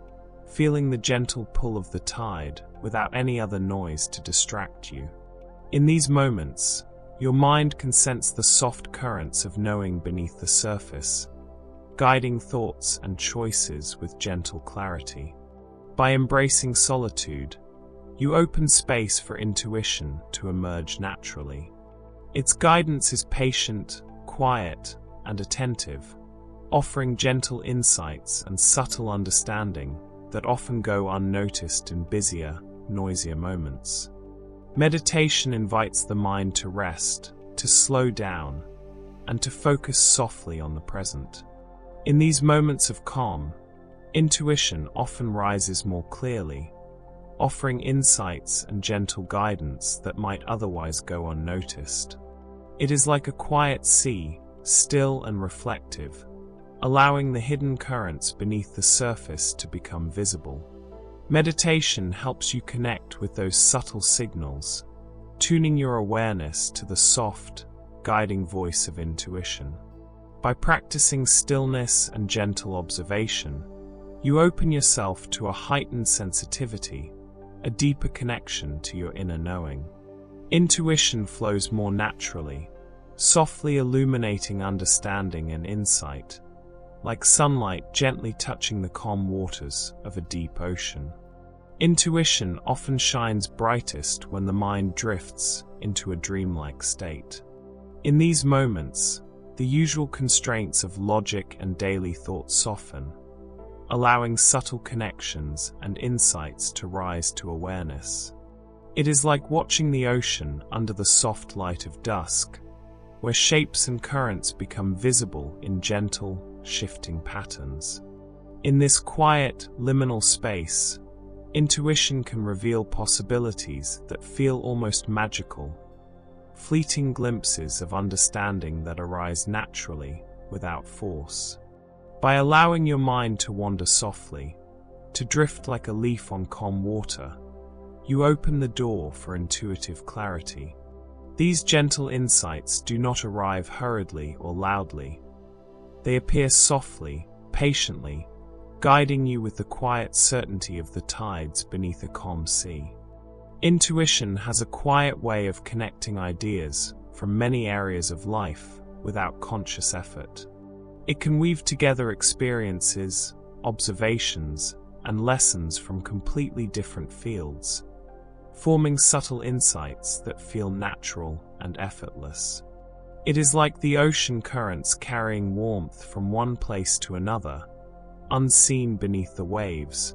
A: feeling the gentle pull of the tide without any other noise to distract you. In these moments, your mind can sense the soft currents of knowing beneath the surface, guiding thoughts and choices with gentle clarity. By embracing solitude, you open space for intuition to emerge naturally. Its guidance is patient, quiet, and attentive, offering gentle insights and subtle understanding that often go unnoticed in busier, noisier moments. Meditation invites the mind to rest, to slow down, and to focus softly on the present. In these moments of calm, Intuition often rises more clearly, offering insights and gentle guidance that might otherwise go unnoticed. It is like a quiet sea, still and reflective, allowing the hidden currents beneath the surface to become visible. Meditation helps you connect with those subtle signals, tuning your awareness to the soft, guiding voice of intuition. By practicing stillness and gentle observation, you open yourself to a heightened sensitivity, a deeper connection to your inner knowing. Intuition flows more naturally, softly illuminating understanding and insight, like sunlight gently touching the calm waters of a deep ocean. Intuition often shines brightest when the mind drifts into a dreamlike state. In these moments, the usual constraints of logic and daily thought soften, allowing subtle connections and insights to rise to awareness. It is like watching the ocean under the soft light of dusk, where shapes and currents become visible in gentle, shifting patterns. In this quiet, liminal space, intuition can reveal possibilities that feel almost magical, fleeting glimpses of understanding that arise naturally, without force. By allowing your mind to wander softly, to drift like a leaf on calm water, you open the door for intuitive clarity. These gentle insights do not arrive hurriedly or loudly. They appear softly, patiently, guiding you with the quiet certainty of the tides beneath a calm sea. Intuition has a quiet way of connecting ideas from many areas of life without conscious effort. It can weave together experiences, observations, and lessons from completely different fields, forming subtle insights that feel natural and effortless. It is like the ocean currents carrying warmth from one place to another, unseen beneath the waves,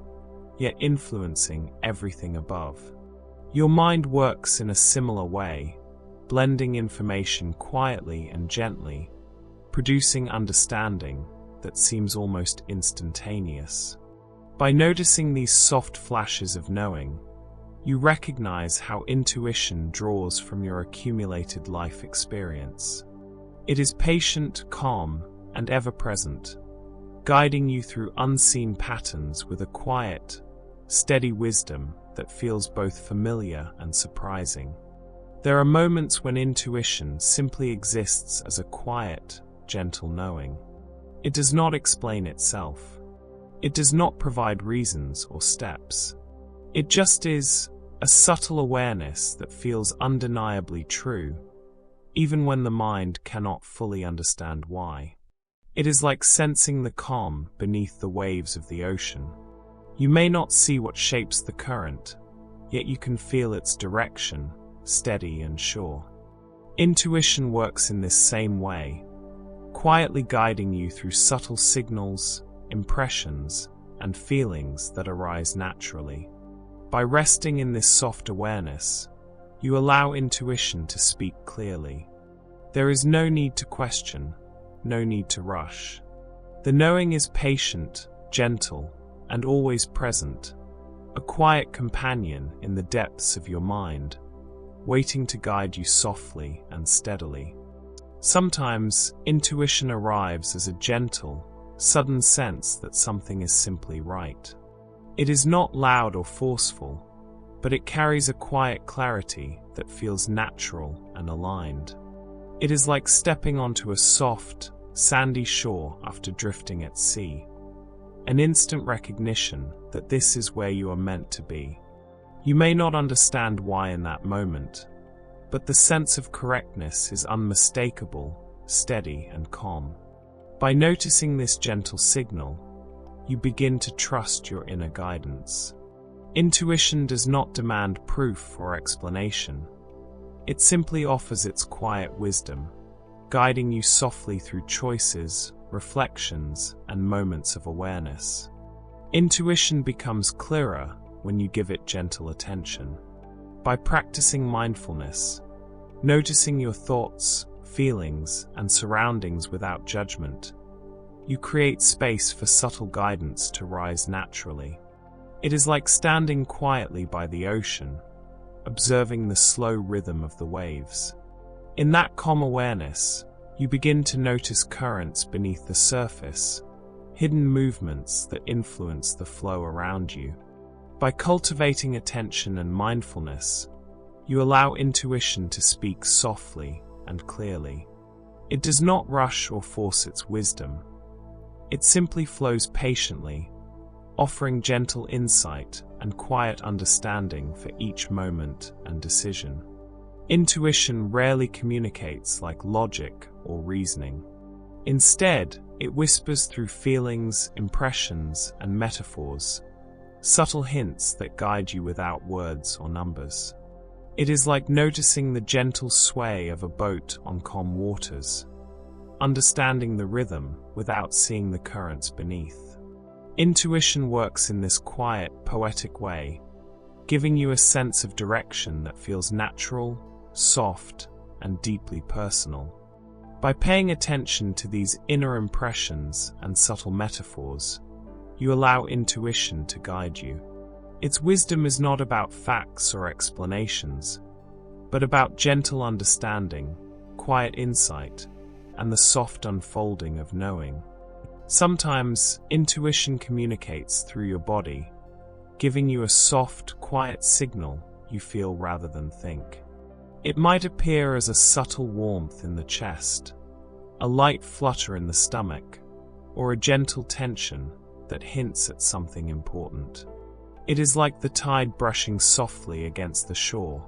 A: yet influencing everything above. Your mind works in a similar way, blending information quietly and gently, producing understanding that seems almost instantaneous. By noticing these soft flashes of knowing, you recognize how intuition draws from your accumulated life experience. It is patient, calm, and ever-present, guiding you through unseen patterns with a quiet, steady wisdom that feels both familiar and surprising. There are moments when intuition simply exists as a quiet, gentle knowing. It does not explain itself. It does not provide reasons or steps. It just is a subtle awareness that feels undeniably true, even when the mind cannot fully understand why. It is like sensing the calm beneath the waves of the ocean. You may not see what shapes the current, yet you can feel its direction, steady and sure. Intuition works in this same way, quietly guiding you through subtle signals, impressions, and feelings that arise naturally. By resting in this soft awareness, you allow intuition to speak clearly. There is no need to question, no need to rush. The knowing is patient, gentle, and always present, a quiet companion in the depths of your mind, waiting to guide you softly and steadily. Sometimes, intuition arrives as a gentle, sudden sense that something is simply right. It is not loud or forceful, but it carries a quiet clarity that feels natural and aligned. It is like stepping onto a soft, sandy shore after drifting at sea. An instant recognition that this is where you are meant to be. You may not understand why in that moment, but the sense of correctness is unmistakable, steady and calm. By noticing this gentle signal, you begin to trust your inner guidance. Intuition does not demand proof or explanation. It simply offers its quiet wisdom, guiding you softly through choices, reflections, and moments of awareness. Intuition becomes clearer when you give it gentle attention. By practicing mindfulness, noticing your thoughts, feelings, and surroundings without judgment, You create space for subtle guidance to rise naturally. It is like standing quietly by the ocean, observing the slow rhythm of the waves. In that calm awareness, you begin to notice currents beneath the surface, hidden movements that influence the flow around you. By cultivating attention and mindfulness, you allow intuition to speak softly and clearly. It does not rush or force its wisdom. It simply flows patiently, offering gentle insight and quiet understanding for each moment and decision. Intuition rarely communicates like logic or reasoning. Instead, it whispers through feelings, impressions, and metaphors, subtle hints that guide you without words or numbers. It is like noticing the gentle sway of a boat on calm waters, understanding the rhythm without seeing the currents beneath. Intuition works in this quiet, poetic way, giving you a sense of direction that feels natural, soft, and deeply personal. By paying attention to these inner impressions and subtle metaphors, you allow intuition to guide you. Its wisdom is not about facts or explanations, but about gentle understanding, quiet insight, and the soft unfolding of knowing. Sometimes, intuition communicates through your body, giving you a soft, quiet signal you feel rather than think. It might appear as a subtle warmth in the chest, a light flutter in the stomach, or a gentle tension that hints at something important. It is like the tide brushing softly against the shore,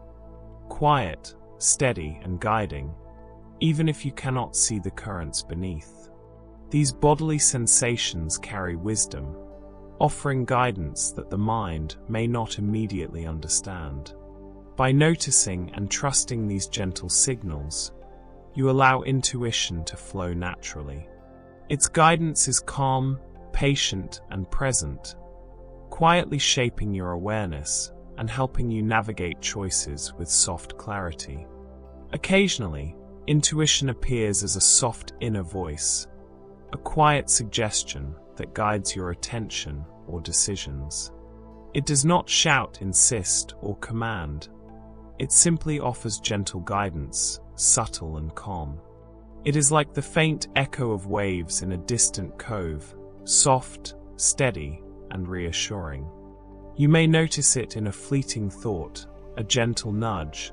A: quiet, steady, and guiding, even if you cannot see the currents beneath. These bodily sensations carry wisdom, offering guidance that the mind may not immediately understand. By noticing and trusting these gentle signals, you allow intuition to flow naturally. Its guidance is calm, patient, and present, quietly shaping your awareness and helping you navigate choices with soft clarity. Occasionally, intuition appears as a soft inner voice, a quiet suggestion that guides your attention or decisions. It does not shout, insist, or command. It simply offers gentle guidance, subtle and calm. It is like the faint echo of waves in a distant cove, soft, steady, and reassuring. You may notice it in a fleeting thought, a gentle nudge,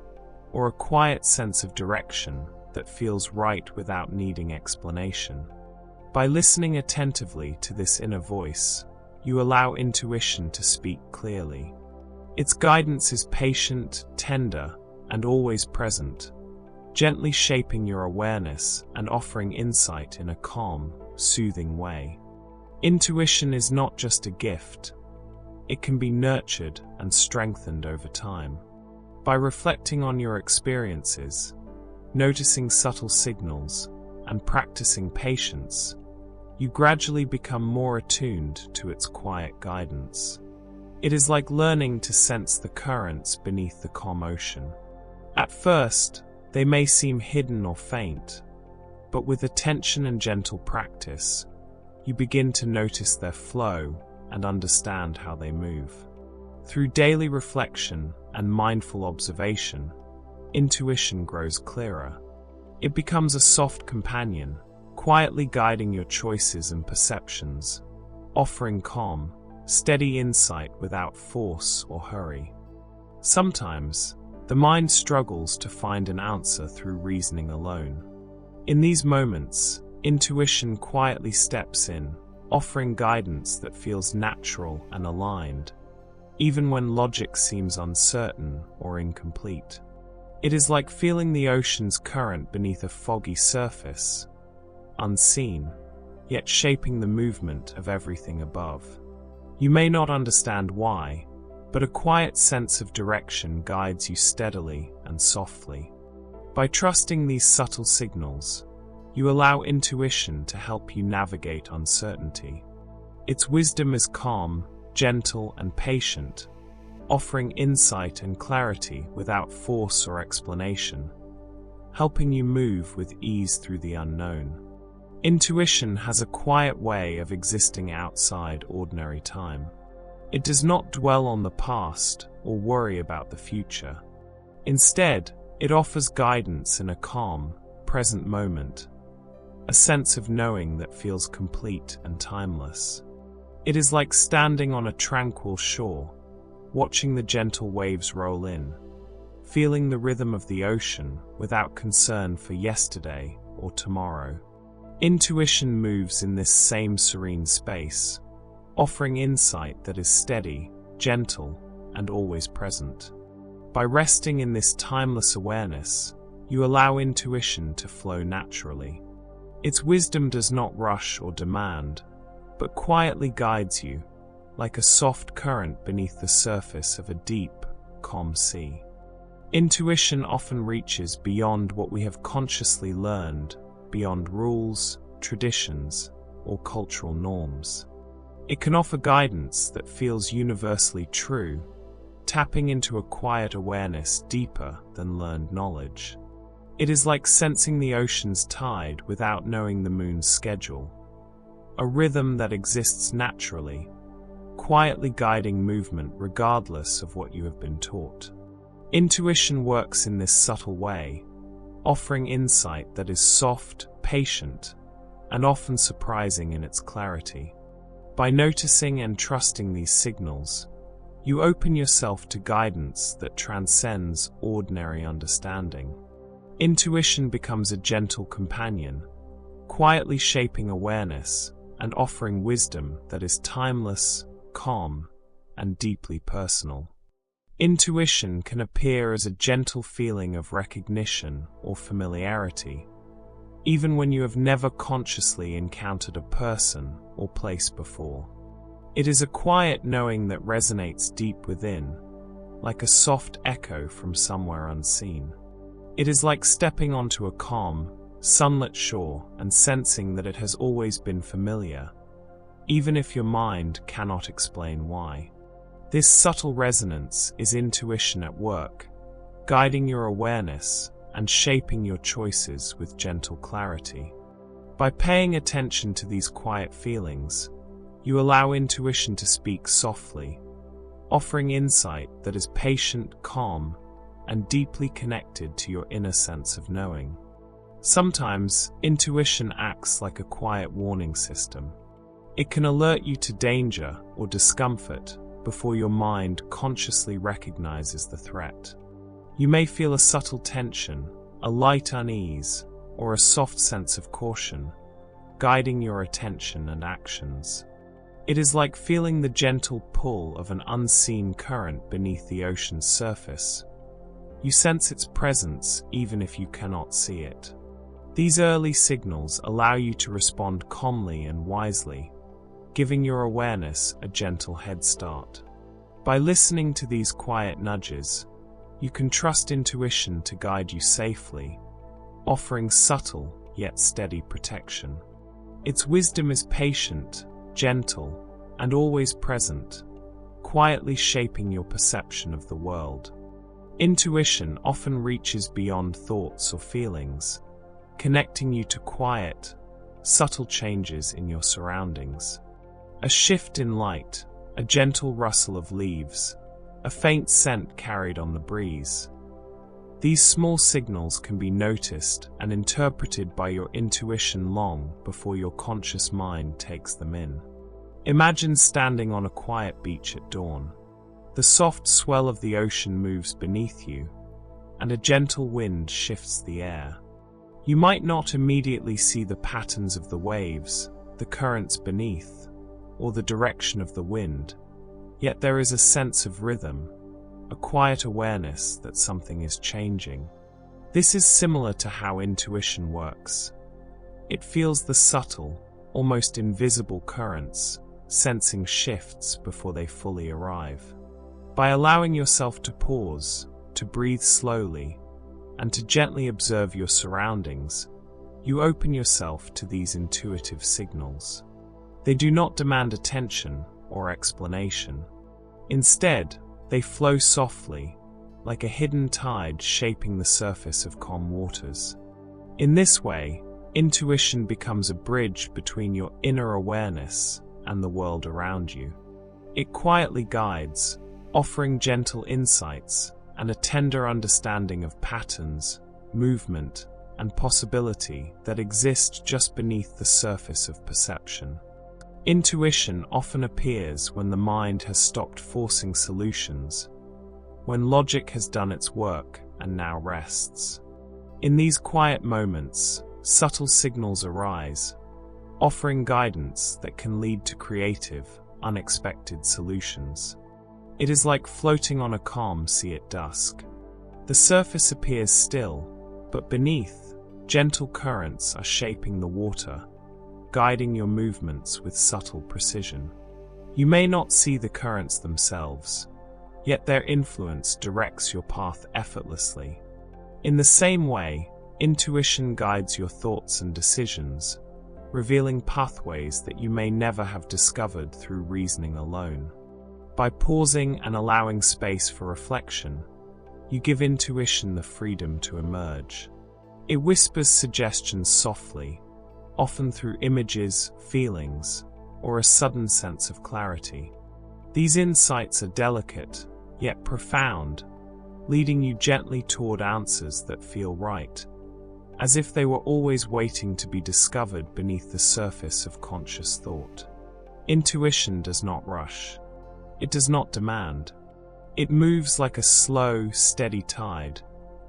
A: or a quiet sense of direction that feels right without needing explanation. By listening attentively to this inner voice, you allow intuition to speak clearly. Its guidance is patient, tender, and always present, gently shaping your awareness and offering insight in a calm, soothing way. Intuition is not just a gift. It can be nurtured and strengthened over time. By reflecting on your experiences, noticing subtle signals, and practicing patience, you gradually become more attuned to its quiet guidance. It is like learning to sense the currents beneath the calm ocean. At first, they may seem hidden or faint, but with attention and gentle practice, you begin to notice their flow and understand how they move. Through daily reflection and mindful observation, intuition grows clearer. It becomes a soft companion, quietly guiding your choices and perceptions, offering calm, steady insight without force or hurry. Sometimes, the mind struggles to find an answer through reasoning alone. In these moments, intuition quietly steps in, offering guidance that feels natural and aligned, even when logic seems uncertain or incomplete. It is like feeling the ocean's current beneath a foggy surface, unseen, yet shaping the movement of everything above. You may not understand why, but a quiet sense of direction guides you steadily and softly. By trusting these subtle signals, you allow intuition to help you navigate uncertainty. Its wisdom is calm, gentle, and patient, offering insight and clarity without force or explanation, helping you move with ease through the unknown. Intuition has a quiet way of existing outside ordinary time. It does not dwell on the past or worry about the future. Instead, it offers guidance in a calm, present moment, a sense of knowing that feels complete and timeless. It is like standing on a tranquil shore, watching the gentle waves roll in, feeling the rhythm of the ocean without concern for yesterday or tomorrow. Intuition moves in this same serene space, offering insight that is steady, gentle, and always present. By resting in this timeless awareness, you allow intuition to flow naturally. Its wisdom does not rush or demand, but quietly guides you, like a soft current beneath the surface of a deep, calm sea. Intuition often reaches beyond what we have consciously learned, beyond rules, traditions, or cultural norms. It can offer guidance that feels universally true, tapping into a quiet awareness deeper than learned knowledge. It is like sensing the ocean's tide without knowing the moon's schedule, a rhythm that exists naturally, quietly guiding movement regardless of what you have been taught. Intuition works in this subtle way, offering insight that is soft, patient, and often surprising in its clarity. By noticing and trusting these signals, you open yourself to guidance that transcends ordinary understanding. Intuition becomes a gentle companion, quietly shaping awareness and offering wisdom that is timeless, calm, and deeply personal. Intuition can appear as a gentle feeling of recognition or familiarity, even when you have never consciously encountered a person or place before. It is a quiet knowing that resonates deep within, like a soft echo from somewhere unseen. It is like stepping onto a calm, sunlit shore and sensing that it has always been familiar, even if your mind cannot explain why. This subtle resonance is intuition at work, guiding your awareness and shaping your choices with gentle clarity. By paying attention to these quiet feelings, you allow intuition to speak softly, offering insight that is patient, calm, and deeply connected to your inner sense of knowing. Sometimes, intuition acts like a quiet warning system. It can alert you to danger or discomfort before your mind consciously recognizes the threat. You may feel a subtle tension, a light unease, or a soft sense of caution, guiding your attention and actions. It is like feeling the gentle pull of an unseen current beneath the ocean's surface. You sense its presence even if you cannot see it. These early signals allow you to respond calmly and wisely, giving your awareness a gentle head start. By listening to these quiet nudges, you can trust intuition to guide you safely, offering subtle yet steady protection. Its wisdom is patient, gentle, and always present, quietly shaping your perception of the world. Intuition often reaches beyond thoughts or feelings, connecting you to quiet, subtle changes in your surroundings. A shift in light, a gentle rustle of leaves, a faint scent carried on the breeze. These small signals can be noticed and interpreted by your intuition long before your conscious mind takes them in. Imagine standing on a quiet beach at dawn. The soft swell of the ocean moves beneath you, and a gentle wind shifts the air. You might not immediately see the patterns of the waves, the currents beneath, or the direction of the wind, yet there is a sense of rhythm, a quiet awareness that something is changing. This is similar to how intuition works. It feels the subtle, almost invisible currents, sensing shifts before they fully arrive. By allowing yourself to pause, to breathe slowly, and to gently observe your surroundings, you open yourself to these intuitive signals. They do not demand attention or explanation. Instead, they flow softly, like a hidden tide shaping the surface of calm waters. In this way, Intuition becomes a bridge between your inner awareness and the world around you. It quietly guides, offering gentle insights and a tender understanding of patterns, movement, and possibility that exist just beneath the surface of perception. Intuition often appears when the mind has stopped forcing solutions, when logic has done its work and now rests. In these quiet moments, subtle signals arise, offering guidance that can lead to creative, unexpected solutions. It is like floating on a calm sea at dusk. The surface appears still, but beneath, gentle currents are shaping the water, guiding your movements with subtle precision. You may not see the currents themselves, yet their influence directs your path effortlessly. In the same way, intuition guides your thoughts and decisions, revealing pathways that you may never have discovered through reasoning alone. By pausing and allowing space for reflection, you give intuition the freedom to emerge. It whispers suggestions softly, often through images, feelings, or a sudden sense of clarity. These insights are delicate, yet profound, leading you gently toward answers that feel right, as if they were always waiting to be discovered beneath the surface of conscious thought. Intuition does not rush. It does not demand. It moves like a slow, steady tide,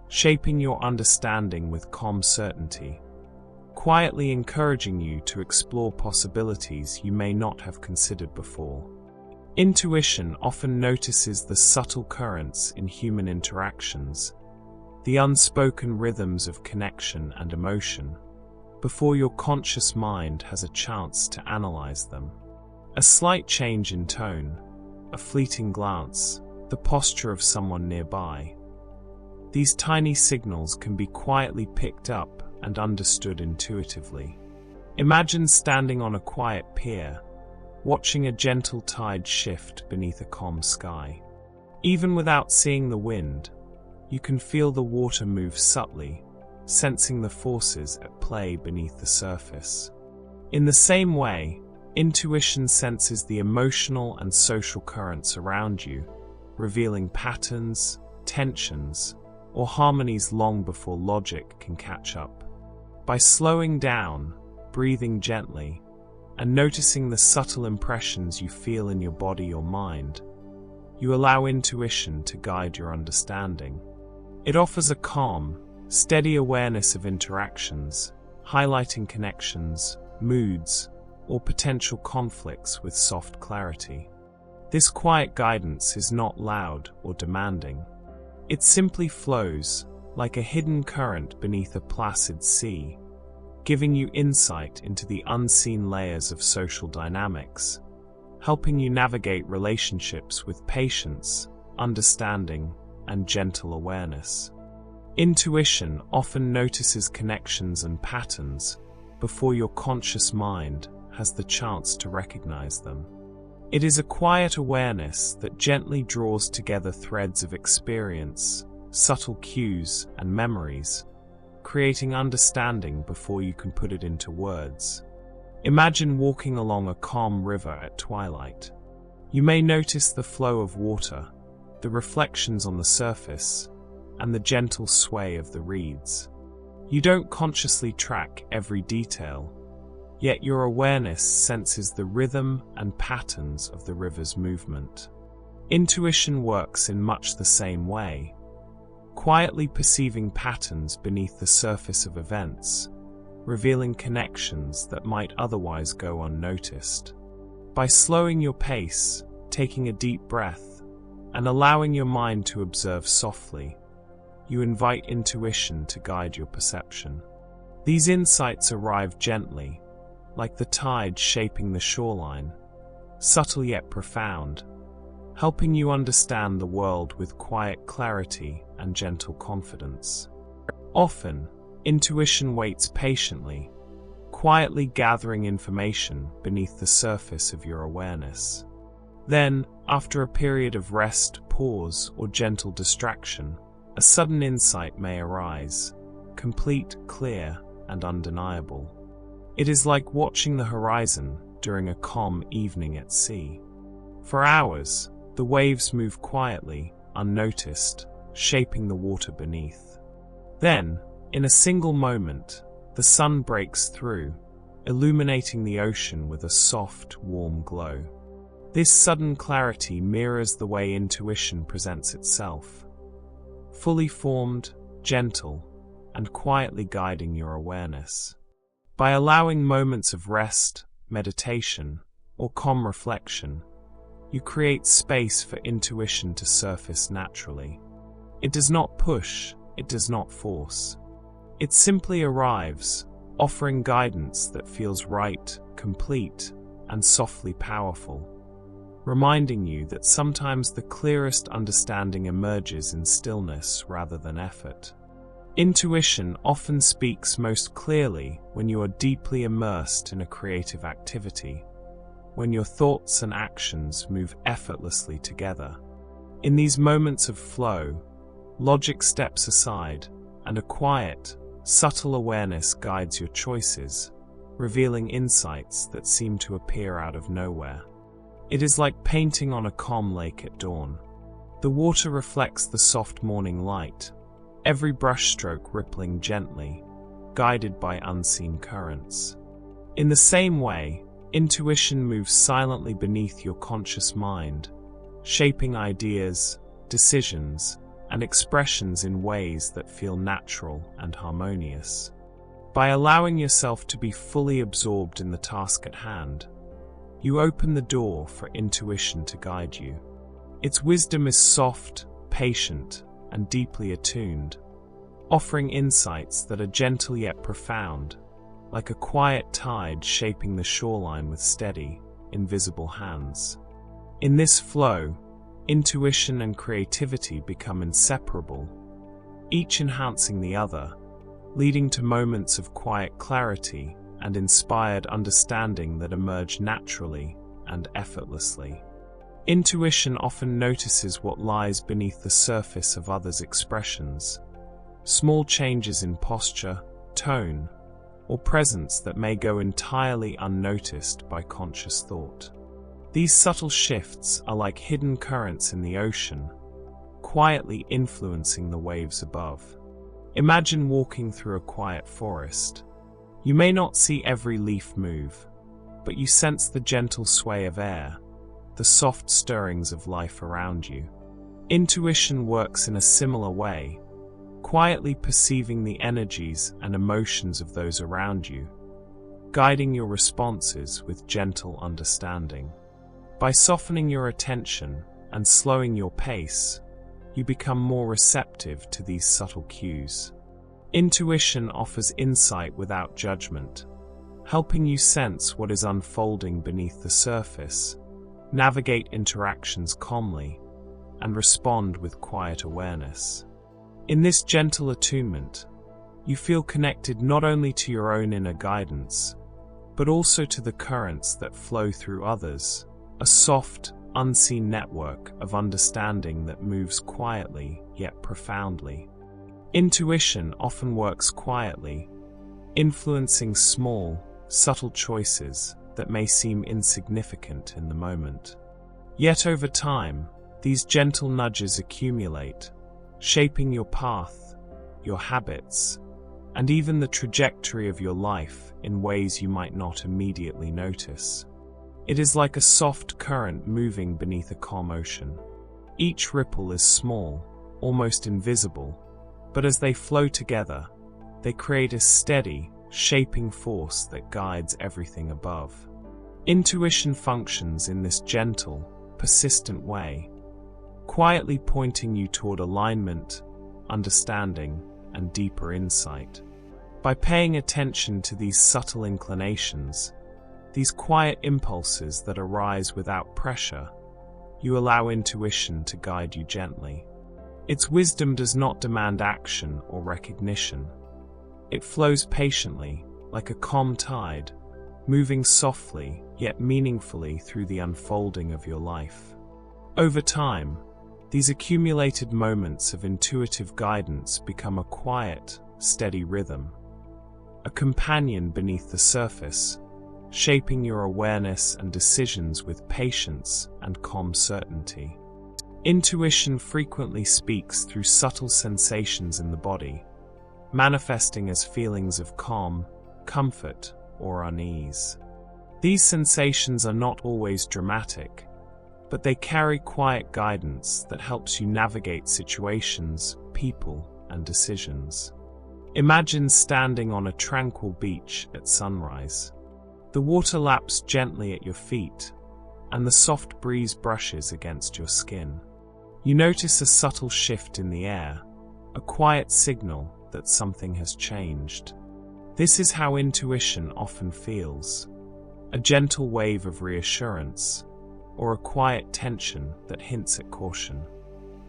A: shaping your understanding with calm certainty, quietly encouraging you to explore possibilities you may not have considered before. Intuition often notices the subtle currents in human interactions, the unspoken rhythms of connection and emotion, before your conscious mind has a chance to analyze them. A slight change in tone, a fleeting glance, the posture of someone nearby. These tiny signals can be quietly picked up and understood intuitively. Imagine standing on a quiet pier, watching a gentle tide shift beneath a calm sky. Even without seeing the wind, you can feel the water move subtly, sensing the forces at play beneath the surface. In the same way, intuition senses the emotional and social currents around you, revealing patterns, tensions, or harmonies long before logic can catch up. By slowing down, breathing gently, and noticing the subtle impressions you feel in your body or mind, you allow intuition to guide your understanding. It offers a calm, steady awareness of interactions, highlighting connections, moods, or potential conflicts with soft clarity. This quiet guidance is not loud or demanding. It simply flows, like a hidden current beneath a placid sea, giving you insight into the unseen layers of social dynamics, helping you navigate relationships with patience, understanding, and gentle awareness. Intuition often notices connections and patterns before your conscious mind has the chance to recognize them. It is a quiet awareness that gently draws together threads of experience, subtle cues, and memories, creating understanding before you can put it into words. Imagine walking along a calm river at twilight. You may notice the flow of water, the reflections on the surface, and the gentle sway of the reeds. You don't consciously track every detail, yet your awareness senses the rhythm and patterns of the river's movement. Intuition works in much the same way, quietly perceiving patterns beneath the surface of events, revealing connections that might otherwise go unnoticed. By slowing your pace, taking a deep breath, and allowing your mind to observe softly, you invite intuition to guide your perception. These insights arrive gently, like the tide shaping the shoreline, subtle yet profound, helping you understand the world with quiet clarity and gentle confidence. Often, intuition waits patiently, quietly gathering information beneath the surface of your awareness. Then, after a period of rest, pause, or gentle distraction, a sudden insight may arise, complete, clear, and undeniable. It is like watching the horizon during a calm evening at sea. For hours, the waves move quietly, unnoticed, shaping the water beneath. Then, in a single moment, the sun breaks through, illuminating the ocean with a soft, warm glow. This sudden clarity mirrors the way intuition presents itself, fully formed, gentle, and quietly guiding your awareness. By allowing moments of rest, meditation, or calm reflection, you create space for intuition to surface naturally. It does not push, it does not force. It simply arrives, offering guidance that feels right, complete, and softly powerful, reminding you that sometimes the clearest understanding emerges in stillness rather than effort. Intuition often speaks most clearly when you are deeply immersed in a creative activity, when your thoughts and actions move effortlessly together. In these moments of flow, logic steps aside, and a quiet, subtle awareness guides your choices, revealing insights that seem to appear out of nowhere. It is like painting on a calm lake at dawn. The water reflects the soft morning light, every brushstroke rippling gently, guided by unseen currents. In the same way, intuition moves silently beneath your conscious mind, shaping ideas, decisions, and expressions in ways that feel natural and harmonious. By allowing yourself to be fully absorbed in the task at hand, you open the door for intuition to guide you. Its wisdom is soft, patient, and deeply attuned, offering insights that are gentle yet profound, like a quiet tide shaping the shoreline with steady, invisible hands. In this flow, intuition and creativity become inseparable, each enhancing the other, leading to moments of quiet clarity and inspired understanding that emerge naturally and effortlessly. Intuition often notices what lies beneath the surface of others' expressions, small changes in posture, tone, or presence that may go entirely unnoticed by conscious thought. These subtle shifts are like hidden currents in the ocean, quietly influencing the waves above. Imagine walking through a quiet forest. You may not see every leaf move, but you sense the gentle sway of air, the soft stirrings of life around you. Intuition works in a similar way, quietly perceiving the energies and emotions of those around you, guiding your responses with gentle understanding. By softening your attention and slowing your pace, you become more receptive to these subtle cues. Intuition offers insight without judgment, helping you sense what is unfolding beneath the surface, navigate interactions calmly, and respond with quiet awareness. In this gentle attunement, you feel connected not only to your own inner guidance, but also to the currents that flow through others, a soft, unseen network of understanding that moves quietly yet profoundly. Intuition often works quietly, influencing small, subtle choices that may seem insignificant in the moment. Yet over time, these gentle nudges accumulate, shaping your path, your habits, and even the trajectory of your life in ways you might not immediately notice. It is like a soft current moving beneath a calm ocean. Each ripple is small, almost invisible, but as they flow together, they create a steady, shaping force that guides everything above. Intuition functions in this gentle, persistent way, quietly pointing you toward alignment, understanding, and deeper insight. By paying attention to these subtle inclinations, these quiet impulses that arise without pressure, you allow intuition to guide you gently. Its wisdom does not demand action or recognition. It flows patiently, like a calm tide, moving softly yet meaningfully through the unfolding of your life. Over time, these accumulated moments of intuitive guidance become a quiet, steady rhythm, a companion beneath the surface, shaping your awareness and decisions with patience and calm certainty. Intuition frequently speaks through subtle sensations in the body, manifesting as feelings of calm, comfort, or unease. These sensations are not always dramatic, but they carry quiet guidance that helps you navigate situations, people, and decisions. Imagine standing on a tranquil beach at sunrise. The water laps gently at your feet, and the soft breeze brushes against your skin. You notice a subtle shift in the air, a quiet signal that something has changed. This is how intuition often feels: a gentle wave of reassurance, or a quiet tension that hints at caution.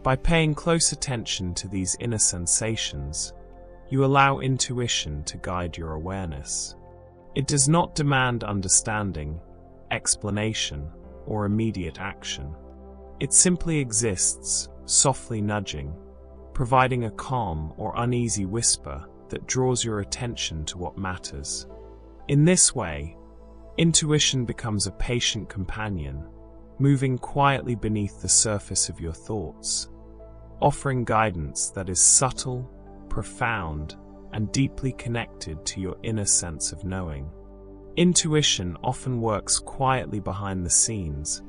A: By paying close attention to these inner sensations, you allow intuition to guide your awareness. It does not demand understanding, explanation, or immediate action. It simply exists, softly nudging, providing a calm or uneasy whisper that draws your attention to what matters. In this way, intuition becomes a patient companion, moving quietly beneath the surface of your thoughts, offering guidance that is subtle, profound, and deeply connected to your inner sense of knowing. Intuition often works quietly behind the scenes,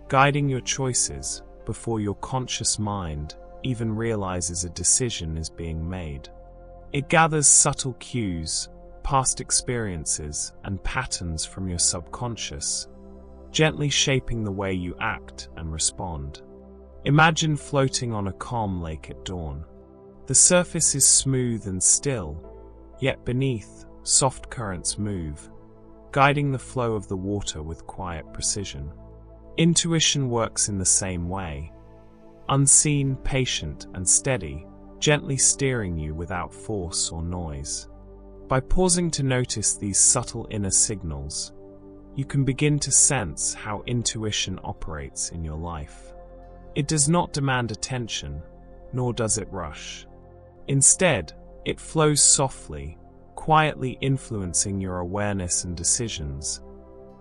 A: guiding your choices before your conscious mind even realizes a decision is being made. It gathers subtle cues, past experiences, and patterns from your subconscious, gently shaping the way you act and respond. Imagine floating on a calm lake at dawn. The surface is smooth and still, yet beneath, soft currents move, guiding the flow of the water with quiet precision. Intuition works in the same way, unseen, patient, and steady, gently steering you without force or noise. By pausing to notice these subtle inner signals, you can begin to sense how intuition operates in your life. It does not demand attention, nor does it rush. Instead, it flows softly, quietly influencing your awareness and decisions,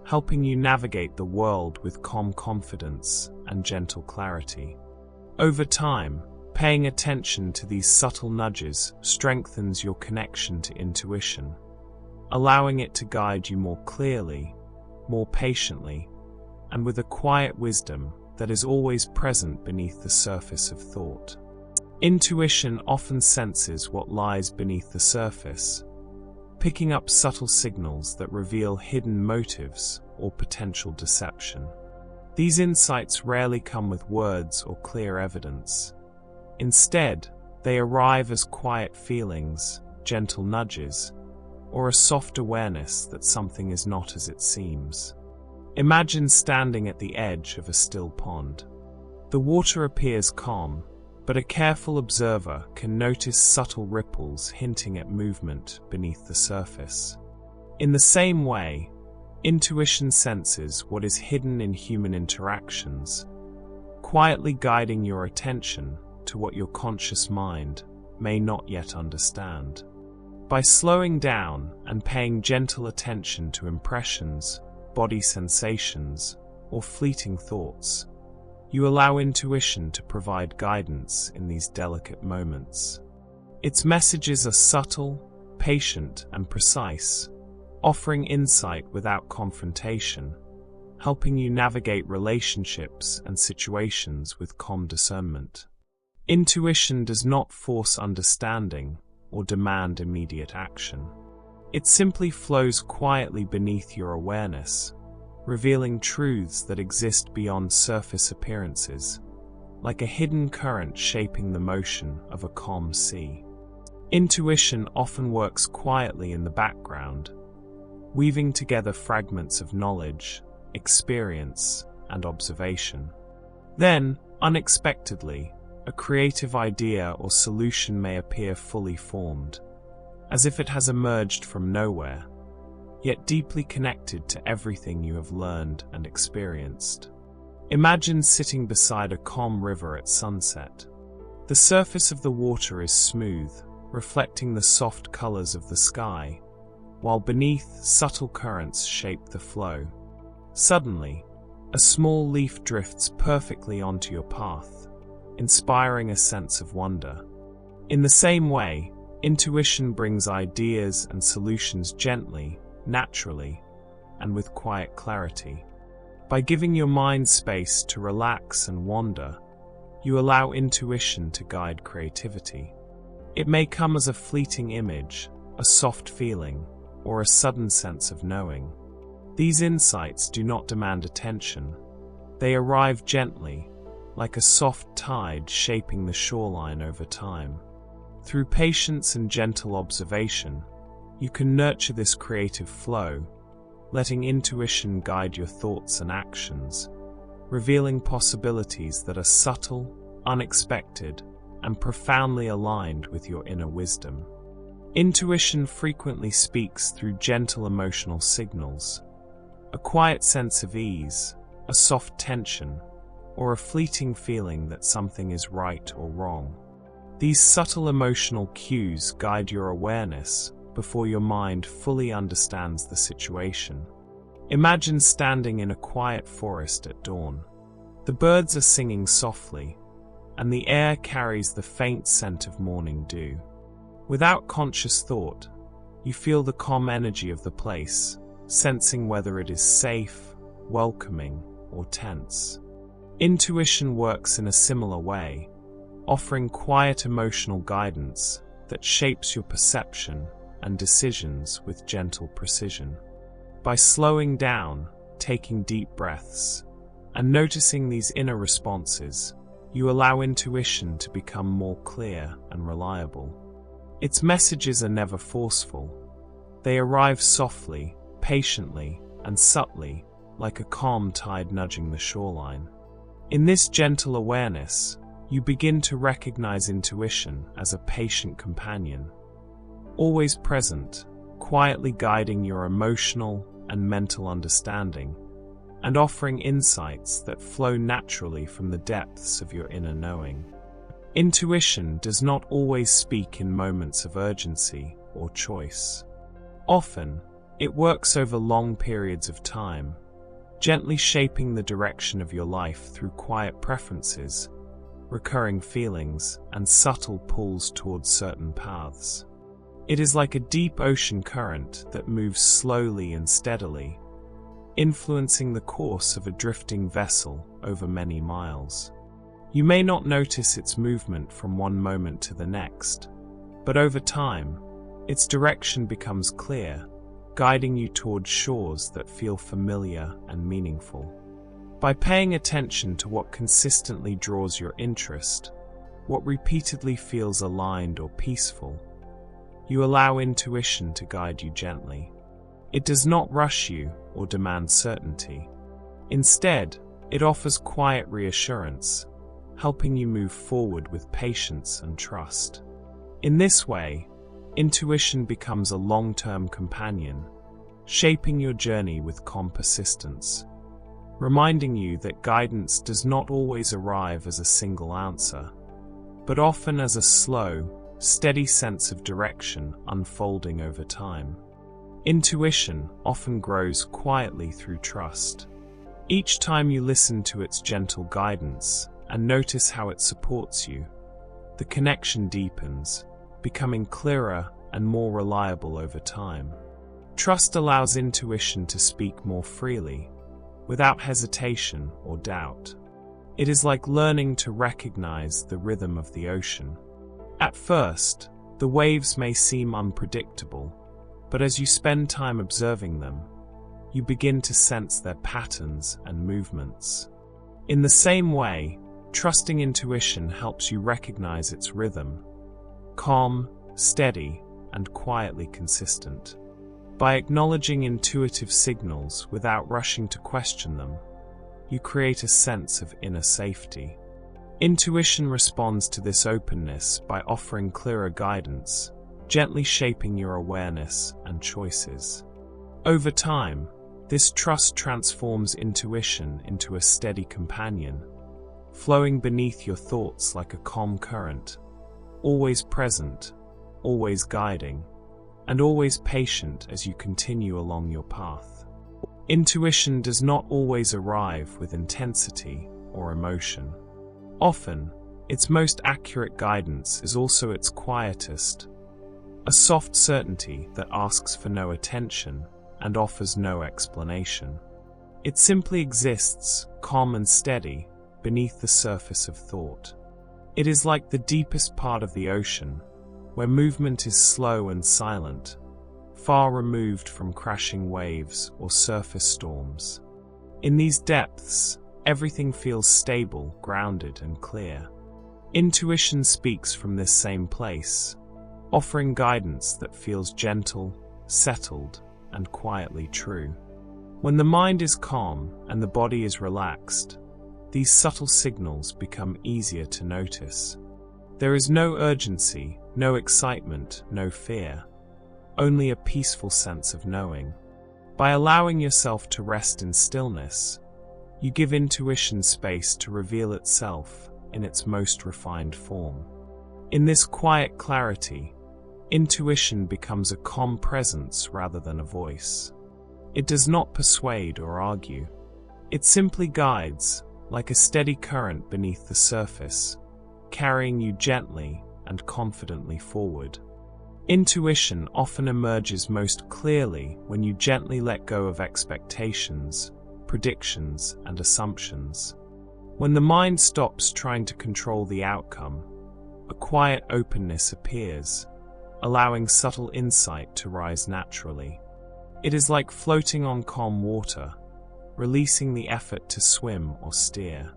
A: helping you navigate the world with calm confidence and gentle clarity. Over time, paying attention to these subtle nudges strengthens your connection to intuition, allowing it to guide you more clearly, more patiently, and with a quiet wisdom that is always present beneath the surface of thought. Intuition often senses what lies beneath the surface, picking up subtle signals that reveal hidden motives or potential deception. These insights rarely come with words or clear evidence. Instead, they arrive as quiet feelings, gentle nudges, or a soft awareness that something is not as it seems. Imagine standing at the edge of a still pond. The water appears calm, but a careful observer can notice subtle ripples hinting at movement beneath the surface. In the same way, intuition senses what is hidden in human interactions, quietly guiding your attention to what your conscious mind may not yet understand. By slowing down and paying gentle attention to impressions, body sensations, or fleeting thoughts, you allow intuition to provide guidance in these delicate moments. Its messages are subtle, patient, and precise, offering insight without confrontation, helping you navigate relationships and situations with calm discernment. Intuition does not force understanding or demand immediate action. It simply flows quietly beneath your awareness, revealing truths that exist beyond surface appearances, like a hidden current shaping the motion of a calm sea. Intuition often works quietly in the background, weaving together fragments of knowledge, experience, and observation. Then, unexpectedly, a creative idea or solution may appear fully formed, as if it has emerged from nowhere, yet deeply connected to everything you have learned and experienced. Imagine sitting beside a calm river at sunset. The surface of the water is smooth, reflecting the soft colors of the sky, while beneath, subtle currents shape the flow. Suddenly, a small leaf drifts perfectly onto your path, inspiring a sense of wonder. In the same way, intuition brings ideas and solutions gently, naturally, and with quiet clarity. By giving your mind space to relax and wander, you allow intuition to guide creativity. It may come as a fleeting image, a soft feeling, or a sudden sense of knowing. These insights do not demand attention. They arrive gently, like a soft tide shaping the shoreline over time. Through patience and gentle observation, you can nurture this creative flow, letting intuition guide your thoughts and actions, revealing possibilities that are subtle, unexpected, and profoundly aligned with your inner wisdom. Intuition frequently speaks through gentle emotional signals, a quiet sense of ease, a soft tension, or a fleeting feeling that something is right or wrong. These subtle emotional cues guide your awareness before your mind fully understands the situation. Imagine standing in a quiet forest at dawn. The birds are singing softly, and the air carries the faint scent of morning dew. Without conscious thought, you feel the calm energy of the place, sensing whether it is safe, welcoming, or tense. Intuition works in a similar way, offering quiet emotional guidance that shapes your perception and decisions with gentle precision. By slowing down, taking deep breaths, and noticing these inner responses, you allow intuition to become more clear and reliable. Its messages are never forceful. They arrive softly, patiently, and subtly, like a calm tide nudging the shoreline. In this gentle awareness, you begin to recognize intuition as a patient companion, always present, quietly guiding your emotional and mental understanding, and offering insights that flow naturally from the depths of your inner knowing. Intuition does not always speak in moments of urgency or choice. Often, it works over long periods of time, gently shaping the direction of your life through quiet preferences, recurring feelings, and subtle pulls towards certain paths. It is like a deep ocean current that moves slowly and steadily, influencing the course of a drifting vessel over many miles. You may not notice its movement from one moment to the next, but over time, its direction becomes clear, guiding you towards shores that feel familiar and meaningful. By paying attention to what consistently draws your interest, what repeatedly feels aligned or peaceful, you allow intuition to guide you gently. It does not rush you or demand certainty. Instead, it offers quiet reassurance, helping you move forward with patience and trust. In this way, intuition becomes a long-term companion, shaping your journey with calm persistence, reminding you that guidance does not always arrive as a single answer, but often as a slow, steady sense of direction unfolding over time. Intuition often grows quietly through trust. Each time you listen to its gentle guidance and notice how it supports you, the connection deepens, becoming clearer and more reliable over time. Trust allows intuition to speak more freely, without hesitation or doubt. It is like learning to recognize the rhythm of the ocean. At first, the waves may seem unpredictable, but as you spend time observing them, you begin to sense their patterns and movements. In the same way, trusting intuition helps you recognize its rhythm, calm, steady, and quietly consistent. By acknowledging intuitive signals without rushing to question them, you create a sense of inner safety. Intuition responds to this openness by offering clearer guidance, gently shaping your awareness and choices. Over time, this trust transforms intuition into a steady companion, flowing beneath your thoughts like a calm current, always present, always guiding, and always patient as you continue along your path. Intuition does not always arrive with intensity or emotion. Often, its most accurate guidance is also its quietest, a soft certainty that asks for no attention and offers no explanation. It simply exists, calm and steady, beneath the surface of thought. It is like the deepest part of the ocean, where movement is slow and silent, far removed from crashing waves or surface storms. In these depths, everything feels stable, grounded, and clear. Intuition speaks from this same place, offering guidance that feels gentle, settled, and quietly true. When the mind is calm and the body is relaxed, these subtle signals become easier to notice. There is no urgency, no excitement, no fear, only a peaceful sense of knowing. By allowing yourself to rest in stillness, you give intuition space to reveal itself in its most refined form. In this quiet clarity, intuition becomes a calm presence rather than a voice. It does not persuade or argue. It simply guides, like a steady current beneath the surface, carrying you gently and confidently forward. Intuition often emerges most clearly when you gently let go of expectations, predictions, and assumptions. When the mind stops trying to control the outcome, a quiet openness appears, allowing subtle insight to rise naturally. It is like floating on calm water, releasing the effort to swim or steer.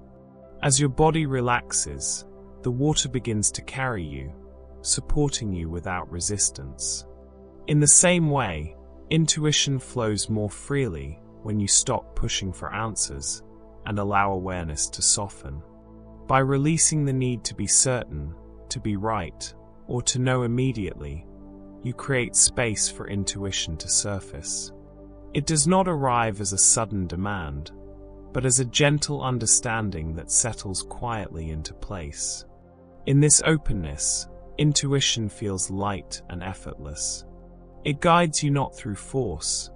A: As your body relaxes, the water begins to carry you, supporting you without resistance. In the same way, intuition flows more freely when you stop pushing for answers and allow awareness to soften. By releasing the need to be certain, to be right, or to know immediately, you create space for intuition to surface. It does not arrive as a sudden demand, but as a gentle understanding that settles quietly into place. In this openness, intuition feels light and effortless. It guides you not through force,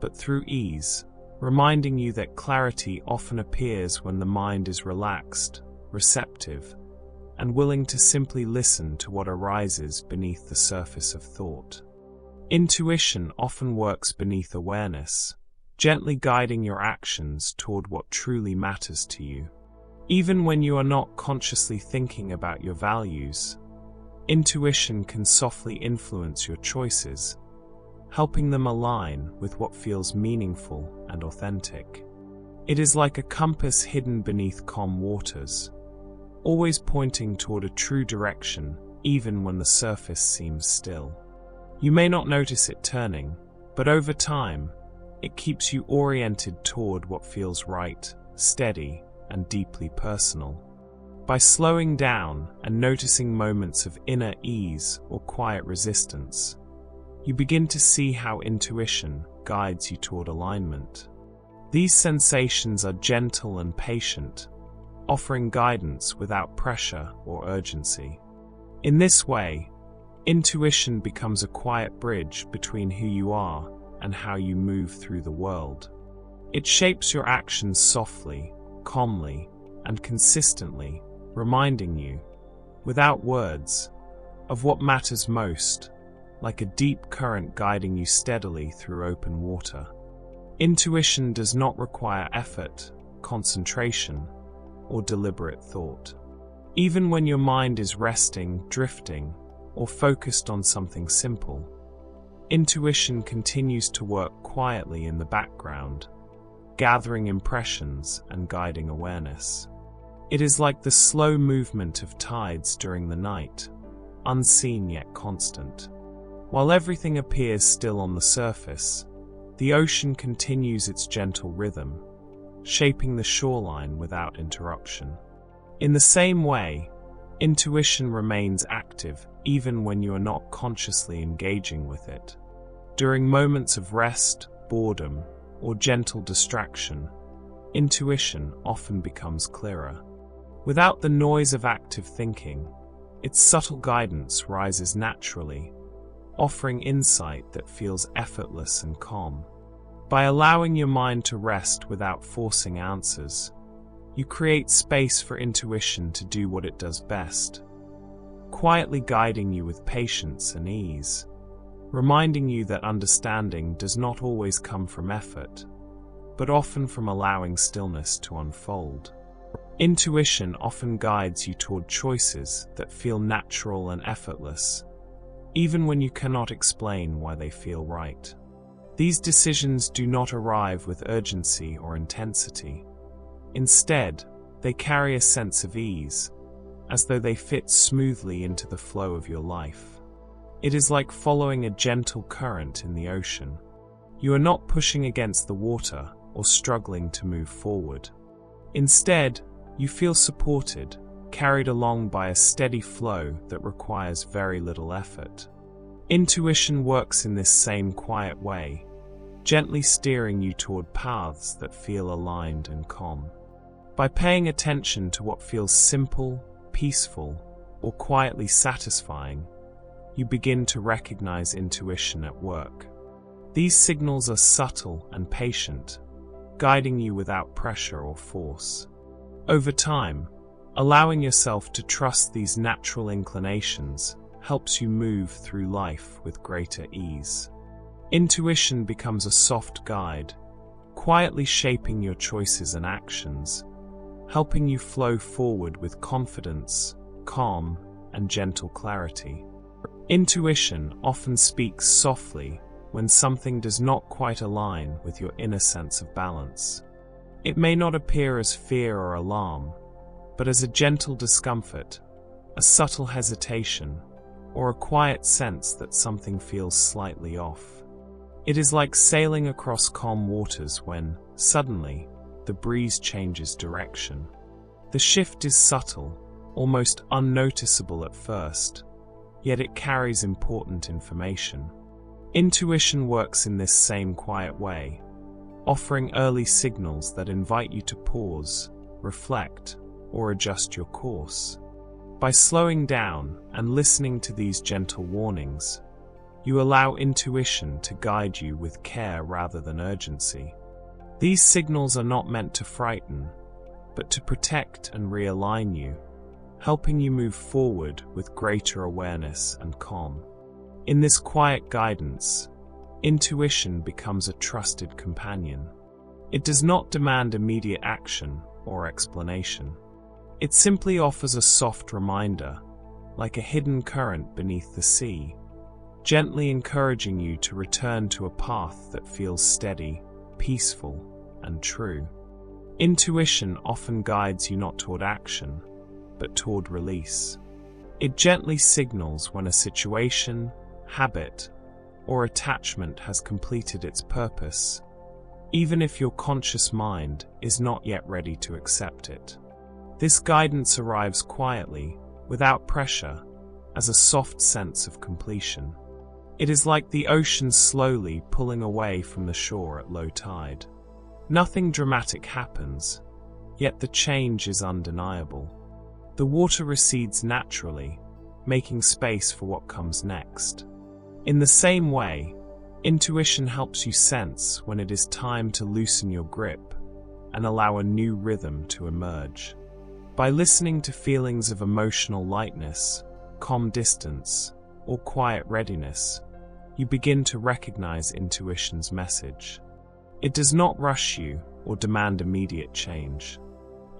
A: but through ease, reminding you that clarity often appears when the mind is relaxed, receptive, and willing to simply listen to what arises beneath the surface of thought. Intuition often works beneath awareness, gently guiding your actions toward what truly matters to you. Even when you are not consciously thinking about your values, intuition can softly influence your choices, helping them align with what feels meaningful and authentic. It is like a compass hidden beneath calm waters, always pointing toward a true direction even when the surface seems still. You may not notice it turning, but over time, it keeps you oriented toward what feels right, steady, and deeply personal. By slowing down and noticing moments of inner ease or quiet resistance, you begin to see how intuition guides you toward alignment. These sensations are gentle and patient, offering guidance without pressure or urgency. In this way, intuition becomes a quiet bridge between who you are and how you move through the world. It shapes your actions softly, calmly, and consistently, reminding you, without words, of what matters most, like a deep current guiding you steadily through open water. Intuition does not require effort, concentration, or deliberate thought. Even when your mind is resting, drifting, or focused on something simple, intuition continues to work quietly in the background, gathering impressions and guiding awareness. It is like the slow movement of tides during the night, unseen yet constant. While everything appears still on the surface, the ocean continues its gentle rhythm, shaping the shoreline without interruption. In the same way, intuition remains active even when you are not consciously engaging with it. During moments of rest, boredom, or gentle distraction, intuition often becomes clearer. Without the noise of active thinking, its subtle guidance rises naturally, offering insight that feels effortless and calm. By allowing your mind to rest without forcing answers, you create space for intuition to do what it does best, quietly guiding you with patience and ease, reminding you that understanding does not always come from effort, but often from allowing stillness to unfold. Intuition often guides you toward choices that feel natural and effortless, even when you cannot explain why they feel right. These decisions do not arrive with urgency or intensity. Instead, they carry a sense of ease, as though they fit smoothly into the flow of your life. It is like following a gentle current in the ocean. You are not pushing against the water or struggling to move forward. Instead, you feel supported, carried along by a steady flow that requires very little effort. Intuition works in this same quiet way, gently steering you toward paths that feel aligned and calm. By paying attention to what feels simple, peaceful, or quietly satisfying, you begin to recognize intuition at work. These signals are subtle and patient, guiding you without pressure or force. Over time, allowing yourself to trust these natural inclinations helps you move through life with greater ease. Intuition becomes a soft guide, quietly shaping your choices and actions, helping you flow forward with confidence, calm, and gentle clarity. Intuition often speaks softly when something does not quite align with your inner sense of balance. It may not appear as fear or alarm, but as a gentle discomfort, a subtle hesitation, or a quiet sense that something feels slightly off. It is like sailing across calm waters when, suddenly, the breeze changes direction. The shift is subtle, almost unnoticeable at first, yet it carries important information. Intuition works in this same quiet way, offering early signals that invite you to pause, reflect, or adjust your course. By slowing down and listening to these gentle warnings, you allow intuition to guide you with care rather than urgency. These signals are not meant to frighten, but to protect and realign you, helping you move forward with greater awareness and calm. In this quiet guidance, intuition becomes a trusted companion. It does not demand immediate action or explanation. It simply offers a soft reminder, like a hidden current beneath the sea, gently encouraging you to return to a path that feels steady, peaceful, and true. Intuition often guides you not toward action, but toward release. It gently signals when a situation, habit, or attachment has completed its purpose, even if your conscious mind is not yet ready to accept it. This guidance arrives quietly, without pressure, as a soft sense of completion. It is like the ocean slowly pulling away from the shore at low tide. Nothing dramatic happens, yet the change is undeniable. The water recedes naturally, making space for what comes next. In the same way, intuition helps you sense when it is time to loosen your grip and allow a new rhythm to emerge. By listening to feelings of emotional lightness, calm distance, or quiet readiness, you begin to recognize intuition's message. It does not rush you or demand immediate change.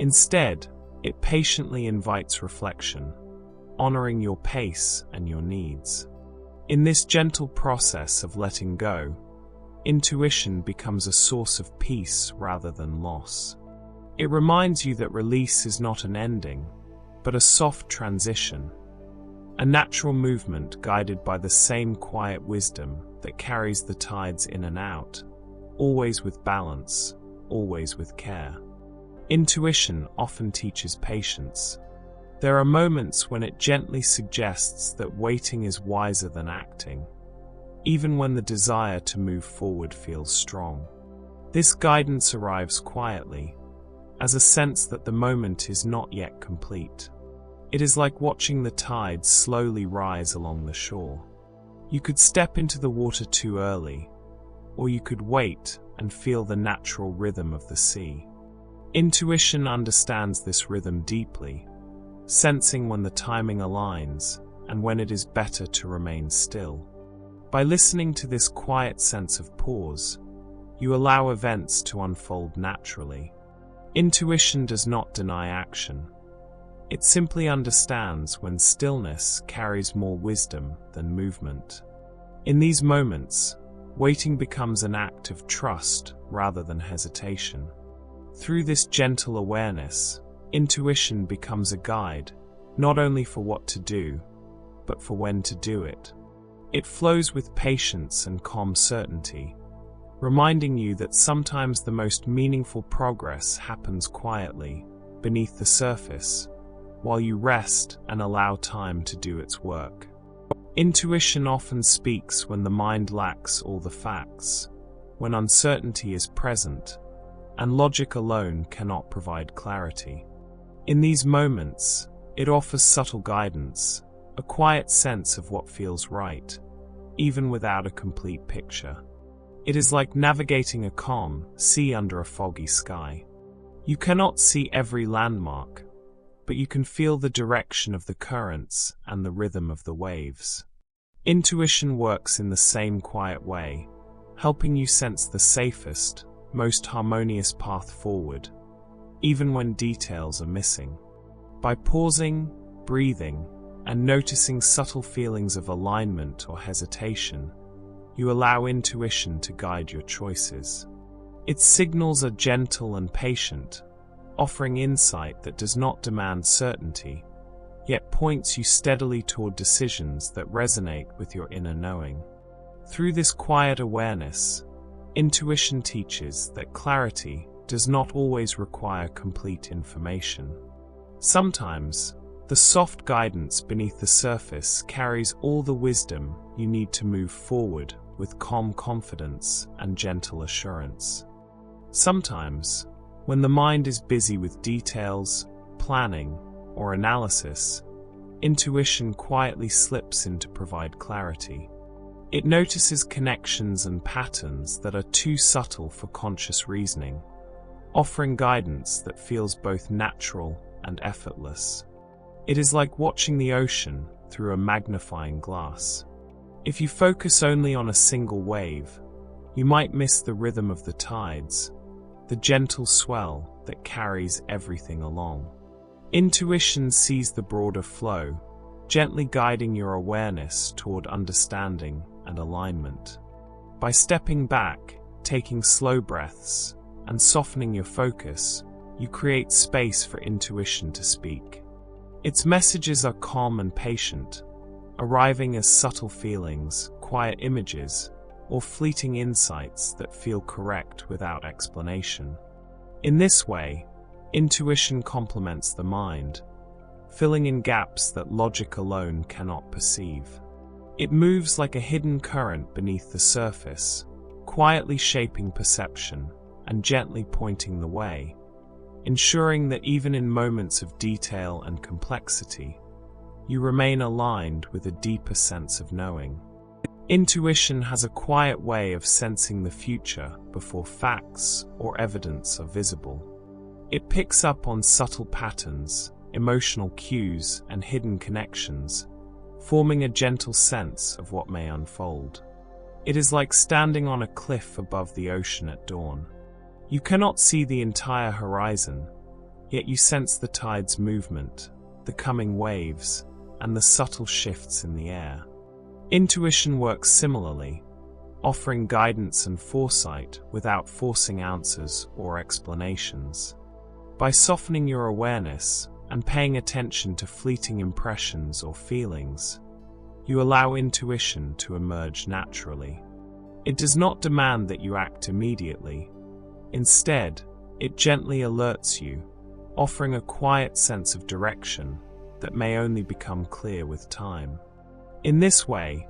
A: Instead, it patiently invites reflection, honoring your pace and your needs. In this gentle process of letting go, intuition becomes a source of peace rather than loss. It reminds you that release is not an ending, but a soft transition, a natural movement guided by the same quiet wisdom that carries the tides in and out, always with balance, always with care. Intuition often teaches patience. There are moments when it gently suggests that waiting is wiser than acting, even when the desire to move forward feels strong. This guidance arrives quietly, as a sense that the moment is not yet complete. It is like watching the tide slowly rise along the shore. You could step into the water too early, or you could wait and feel the natural rhythm of the sea. Intuition understands this rhythm deeply, sensing when the timing aligns and when it is better to remain still. By listening to this quiet sense of pause, you allow events to unfold naturally. Intuition does not deny action. It simply understands when stillness carries more wisdom than movement. In these moments, waiting becomes an act of trust rather than hesitation. Through this gentle awareness, intuition becomes a guide, not only for what to do, but for when to do it. It flows with patience and calm certainty, reminding you that sometimes the most meaningful progress happens quietly, beneath the surface, while you rest and allow time to do its work. Intuition often speaks when the mind lacks all the facts, when uncertainty is present, and logic alone cannot provide clarity. In these moments, it offers subtle guidance, a quiet sense of what feels right, even without a complete picture. It is like navigating a calm sea under a foggy sky. You cannot see every landmark, but you can feel the direction of the currents and the rhythm of the waves. Intuition works in the same quiet way, helping you sense the safest, most harmonious path forward, even when details are missing. By pausing, breathing, and noticing subtle feelings of alignment or hesitation, you allow intuition to guide your choices. Its signals are gentle and patient, offering insight that does not demand certainty, yet points you steadily toward decisions that resonate with your inner knowing. Through this quiet awareness, intuition teaches that clarity does not always require complete information. Sometimes, the soft guidance beneath the surface carries all the wisdom you need to move forward with calm confidence and gentle assurance. Sometimes, when the mind is busy with details, planning, or analysis, intuition quietly slips in to provide clarity. It notices connections and patterns that are too subtle for conscious reasoning, offering guidance that feels both natural and effortless. It is like watching the ocean through a magnifying glass. If you focus only on a single wave, you might miss the rhythm of the tides, the gentle swell that carries everything along. Intuition sees the broader flow, gently guiding your awareness toward understanding and alignment. By stepping back, taking slow breaths, and softening your focus, you create space for intuition to speak. Its messages are calm and patient, arriving as subtle feelings, quiet images, or fleeting insights that feel correct without explanation. In this way, intuition complements the mind, filling in gaps that logic alone cannot perceive. It moves like a hidden current beneath the surface, quietly shaping perception and gently pointing the way, ensuring that even in moments of detail and complexity, you remain aligned with a deeper sense of knowing. Intuition has a quiet way of sensing the future before facts or evidence are visible. It picks up on subtle patterns, emotional cues, and hidden connections, forming a gentle sense of what may unfold. It is like standing on a cliff above the ocean at dawn. You cannot see the entire horizon, yet you sense the tide's movement, the coming waves, and the subtle shifts in the air. Intuition works similarly, offering guidance and foresight without forcing answers or explanations. By softening your awareness and paying attention to fleeting impressions or feelings, you allow intuition to emerge naturally. It does not demand that you act immediately. Instead, it gently alerts you, offering a quiet sense of direction that may only become clear with time. In this way,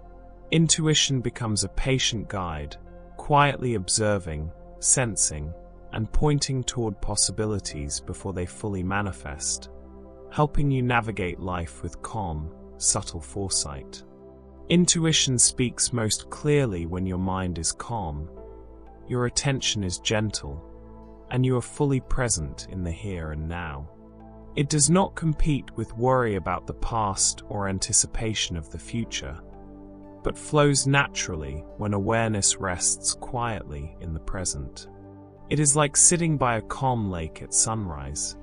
A: intuition becomes a patient guide, quietly observing, sensing, and pointing toward possibilities before they fully manifest, helping you navigate life with calm, subtle foresight. Intuition speaks most clearly when your mind is calm, your attention is gentle, and you are fully present in the here and now. It does not compete with worry about the past or anticipation of the future, but flows naturally when awareness rests quietly in the present. It is like sitting by a calm lake at sunrise.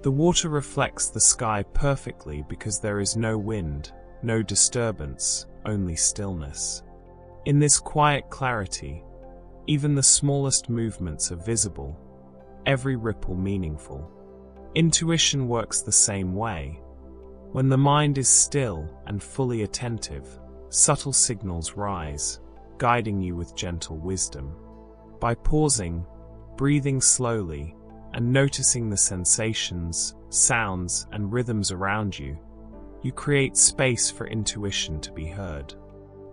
A: The water reflects the sky perfectly because there is no wind, no disturbance, only stillness. In this quiet clarity, even the smallest movements are visible, every ripple meaningful. Intuition works the same way. When the mind is still and fully attentive, subtle signals rise, guiding you with gentle wisdom. By pausing, breathing slowly, and noticing the sensations, sounds, and rhythms around you, you create space for intuition to be heard.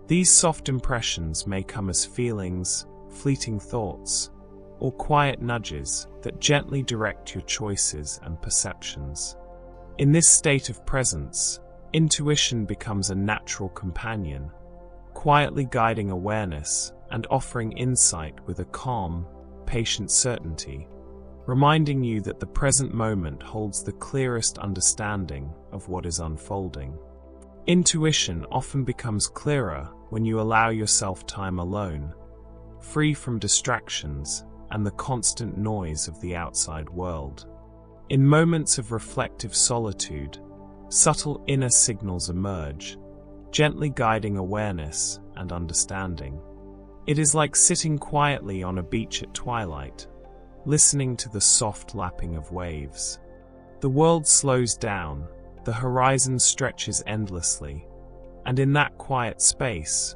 A: These soft impressions may come as feelings, fleeting thoughts, or quiet nudges that gently direct your choices and perceptions. In this state of presence, intuition becomes a natural companion, quietly guiding awareness and offering insight with a calm, patient certainty, reminding you that the present moment holds the clearest understanding of what is unfolding. Intuition often becomes clearer when you allow yourself time alone, free from distractions and the constant noise of the outside world. In moments of reflective solitude, subtle inner signals emerge, gently guiding awareness and understanding. It is like sitting quietly on a beach at twilight, listening to the soft lapping of waves. The world slows down, the horizon stretches endlessly, and in that quiet space,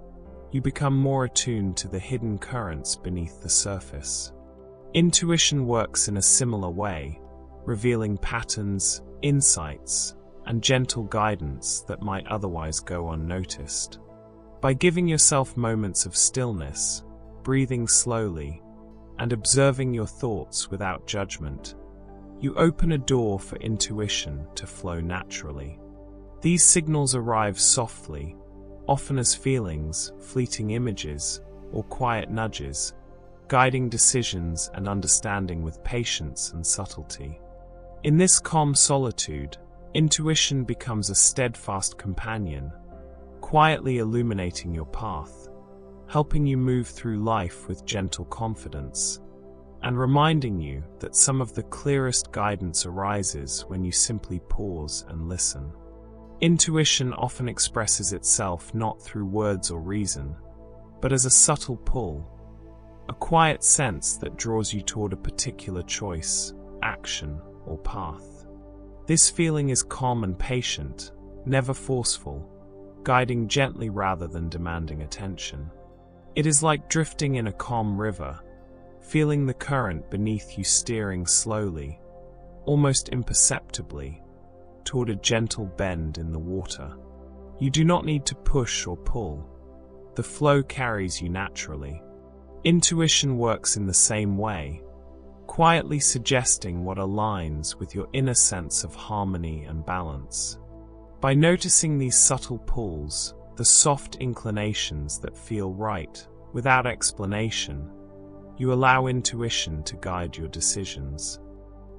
A: you become more attuned to the hidden currents beneath the surface. Intuition works in a similar way, revealing patterns, insights, and gentle guidance that might otherwise go unnoticed. By giving yourself moments of stillness, breathing slowly, and observing your thoughts without judgment, you open a door for intuition to flow naturally. These signals arrive softly, often as feelings, fleeting images, or quiet nudges, guiding decisions and understanding with patience and subtlety. In this calm solitude, intuition becomes a steadfast companion, quietly illuminating your path, helping you move through life with gentle confidence, and reminding you that some of the clearest guidance arises when you simply pause and listen. Intuition often expresses itself not through words or reason, but as a subtle pull, a quiet sense that draws you toward a particular choice, action, or path. This feeling is calm and patient, never forceful, guiding gently rather than demanding attention. It is like drifting in a calm river, feeling the current beneath you steering slowly, almost imperceptibly, toward a gentle bend in the water. You do not need to push or pull. The flow carries you naturally. Intuition works in the same way, quietly suggesting what aligns with your inner sense of harmony and balance. By noticing these subtle pulls, the soft inclinations that feel right, without explanation, you allow intuition to guide your decisions.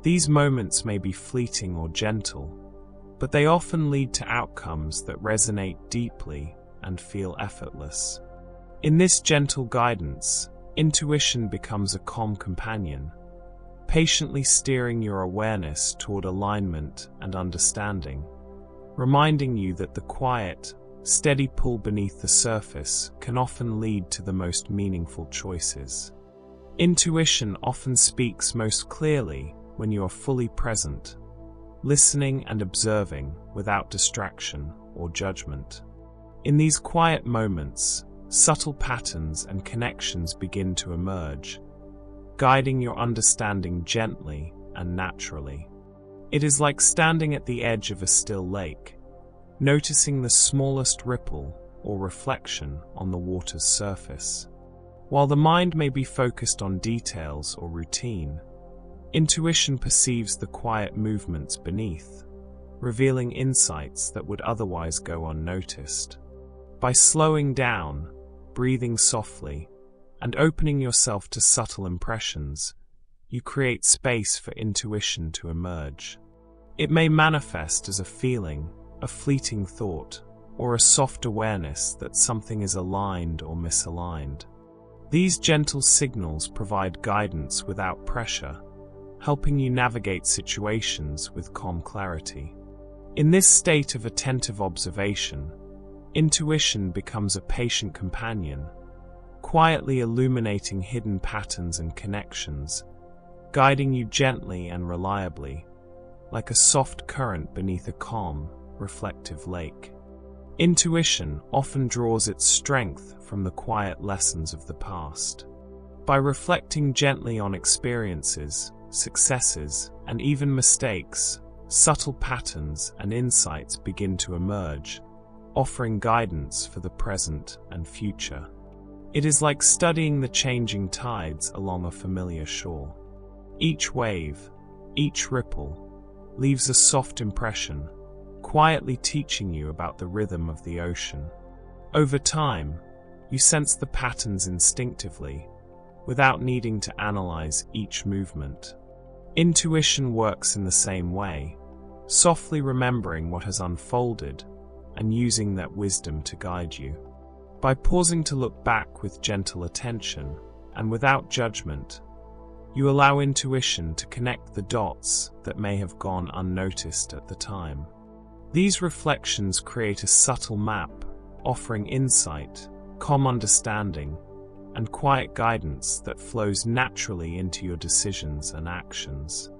A: These moments may be fleeting or gentle, but they often lead to outcomes that resonate deeply and feel effortless. In this gentle guidance, intuition becomes a calm companion, patiently steering your awareness toward alignment and understanding, reminding you that the quiet, steady pull beneath the surface can often lead to the most meaningful choices. Intuition often speaks most clearly when you are fully present, listening and observing without distraction or judgment. In these quiet moments, subtle patterns and connections begin to emerge, guiding your understanding gently and naturally. It is like standing at the edge of a still lake, noticing the smallest ripple or reflection on the water's surface. While the mind may be focused on details or routine, intuition perceives the quiet movements beneath, revealing insights that would otherwise go unnoticed. By slowing down, breathing softly, and opening yourself to subtle impressions, you create space for intuition to emerge. It may manifest as a feeling, a fleeting thought, or a soft awareness that something is aligned or misaligned. These gentle signals provide guidance without pressure, helping you navigate situations with calm clarity. In this state of attentive observation, intuition becomes a patient companion, quietly illuminating hidden patterns and connections, guiding you gently and reliably, like a soft current beneath a calm, reflective lake. Intuition often draws its strength from the quiet lessons of the past. By reflecting gently on experiences, successes, and even mistakes, subtle patterns and insights begin to emerge, offering guidance for the present and future. It is like studying the changing tides along a familiar shore. Each wave, each ripple, leaves a soft impression, quietly teaching you about the rhythm of the ocean. Over time, you sense the patterns instinctively, without needing to analyze each movement. Intuition works in the same way, softly remembering what has unfolded and using that wisdom to guide you. By pausing to look back with gentle attention and without judgment, you allow intuition to connect the dots that may have gone unnoticed at the time. These reflections create a subtle map, offering insight, calm understanding, and quiet guidance that flows naturally into your decisions and actions.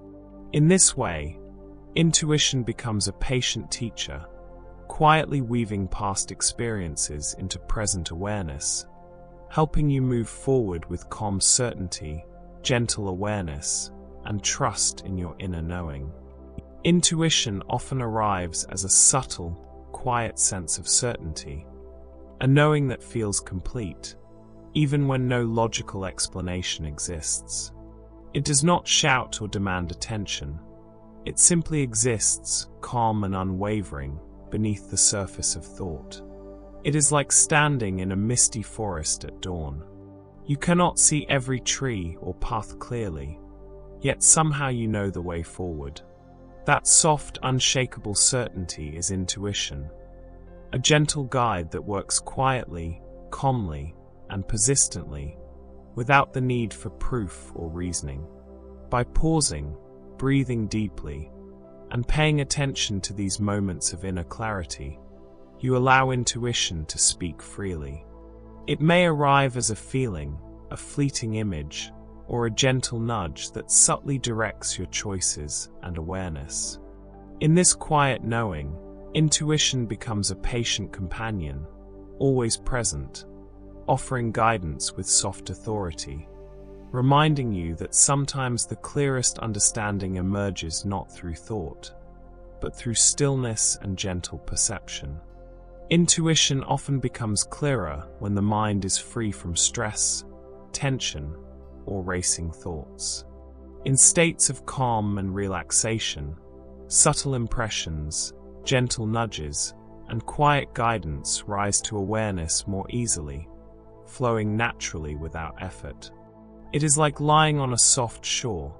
A: In this way, intuition becomes a patient teacher, quietly weaving past experiences into present awareness, helping you move forward with calm certainty, gentle awareness, and trust in your inner knowing. Intuition often arrives as a subtle, quiet sense of certainty, a knowing that feels complete, even when no logical explanation exists. It does not shout or demand attention. It simply exists, calm and unwavering, beneath the surface of thought. It is like standing in a misty forest at dawn. You cannot see every tree or path clearly, yet somehow you know the way forward. That soft, unshakable certainty is intuition, a gentle guide that works quietly, calmly, and persistently, without the need for proof or reasoning. By pausing, breathing deeply, and paying attention to these moments of inner clarity, you allow intuition to speak freely. It may arrive as a feeling, a fleeting image, or a gentle nudge that subtly directs your choices and awareness. In this quiet knowing, intuition becomes a patient companion, always present, offering guidance with soft authority, reminding you that sometimes the clearest understanding emerges not through thought, but through stillness and gentle perception. Intuition often becomes clearer when the mind is free from stress, tension, or racing thoughts. In states of calm and relaxation, subtle impressions, gentle nudges, and quiet guidance rise to awareness more easily, flowing naturally without effort. It is like lying on a soft shore,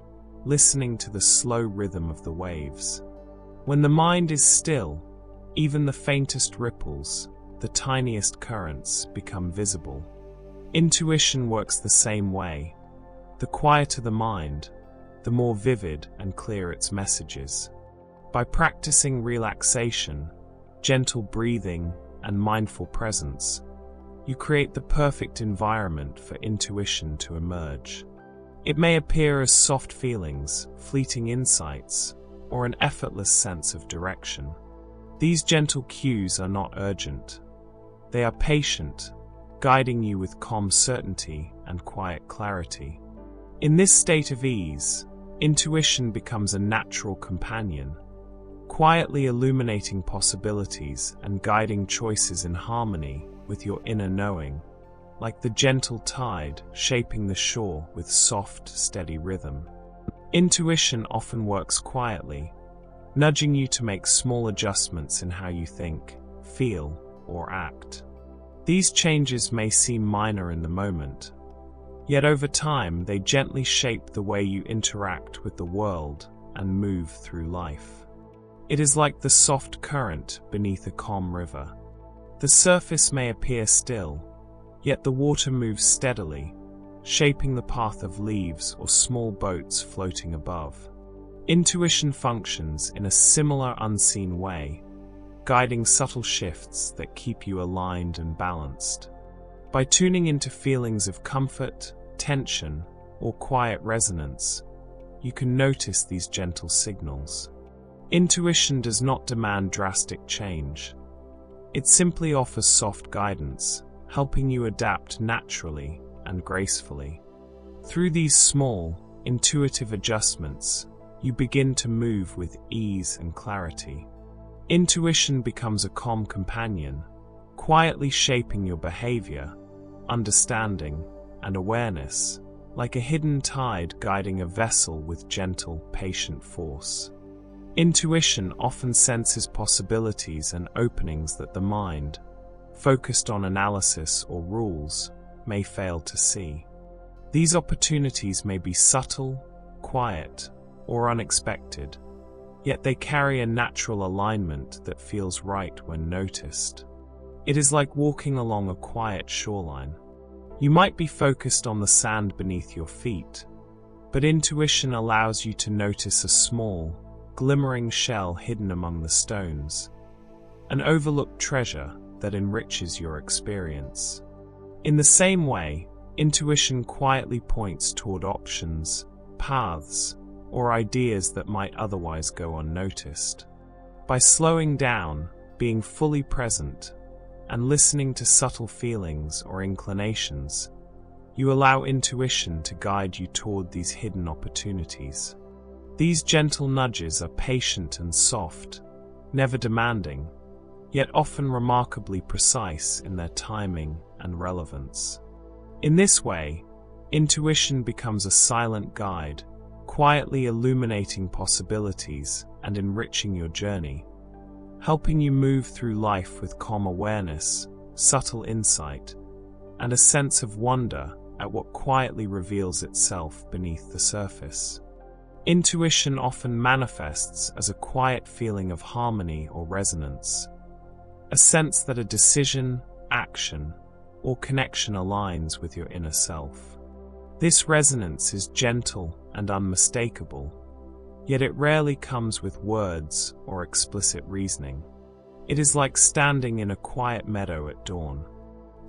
A: listening to the slow rhythm of the waves. When the mind is still, even the faintest ripples, the tiniest currents, become visible. Intuition works the same way. The quieter the mind, the more vivid and clear its messages. By practicing relaxation, gentle breathing, and mindful presence, you create the perfect environment for intuition to emerge. It may appear as soft feelings, fleeting insights, or an effortless sense of direction. These gentle cues are not urgent. They are patient, guiding you with calm certainty and quiet clarity. In this state of ease, intuition becomes a natural companion, quietly illuminating possibilities and guiding choices in harmony with your inner knowing, like the gentle tide shaping the shore with soft, steady rhythm. Intuition often works quietly, nudging you to make small adjustments in how you think, feel, or act. These changes may seem minor in the moment, yet over time they gently shape the way you interact with the world and move through life. It is like the soft current beneath a calm river. The surface may appear still, yet the water moves steadily, shaping the path of leaves or small boats floating above. Intuition functions in a similar unseen way, guiding subtle shifts that keep you aligned and balanced. By tuning into feelings of comfort, tension, or quiet resonance, you can notice these gentle signals. Intuition does not demand drastic change. It simply offers soft guidance, helping you adapt naturally and gracefully. Through these small, intuitive adjustments, you begin to move with ease and clarity. Intuition becomes a calm companion, quietly shaping your behavior, understanding, and awareness, like a hidden tide guiding a vessel with gentle, patient force. Intuition often senses possibilities and openings that the mind, focused on analysis or rules, may fail to see. These opportunities may be subtle, quiet, or unexpected, yet they carry a natural alignment that feels right when noticed. It is like walking along a quiet shoreline. You might be focused on the sand beneath your feet, but intuition allows you to notice a small, glimmering shell hidden among the stones, an overlooked treasure that enriches your experience. In the same way, intuition quietly points toward options, paths, or ideas that might otherwise go unnoticed. By slowing down, being fully present, and listening to subtle feelings or inclinations, you allow intuition to guide you toward these hidden opportunities. These gentle nudges are patient and soft, never demanding, yet often remarkably precise in their timing and relevance. In this way, intuition becomes a silent guide, quietly illuminating possibilities and enriching your journey, helping you move through life with calm awareness, subtle insight, and a sense of wonder at what quietly reveals itself beneath the surface. Intuition often manifests as a quiet feeling of harmony or resonance, a sense that a decision, action, or connection aligns with your inner self. This resonance is gentle and unmistakable, yet it rarely comes with words or explicit reasoning. It is like standing in a quiet meadow at dawn.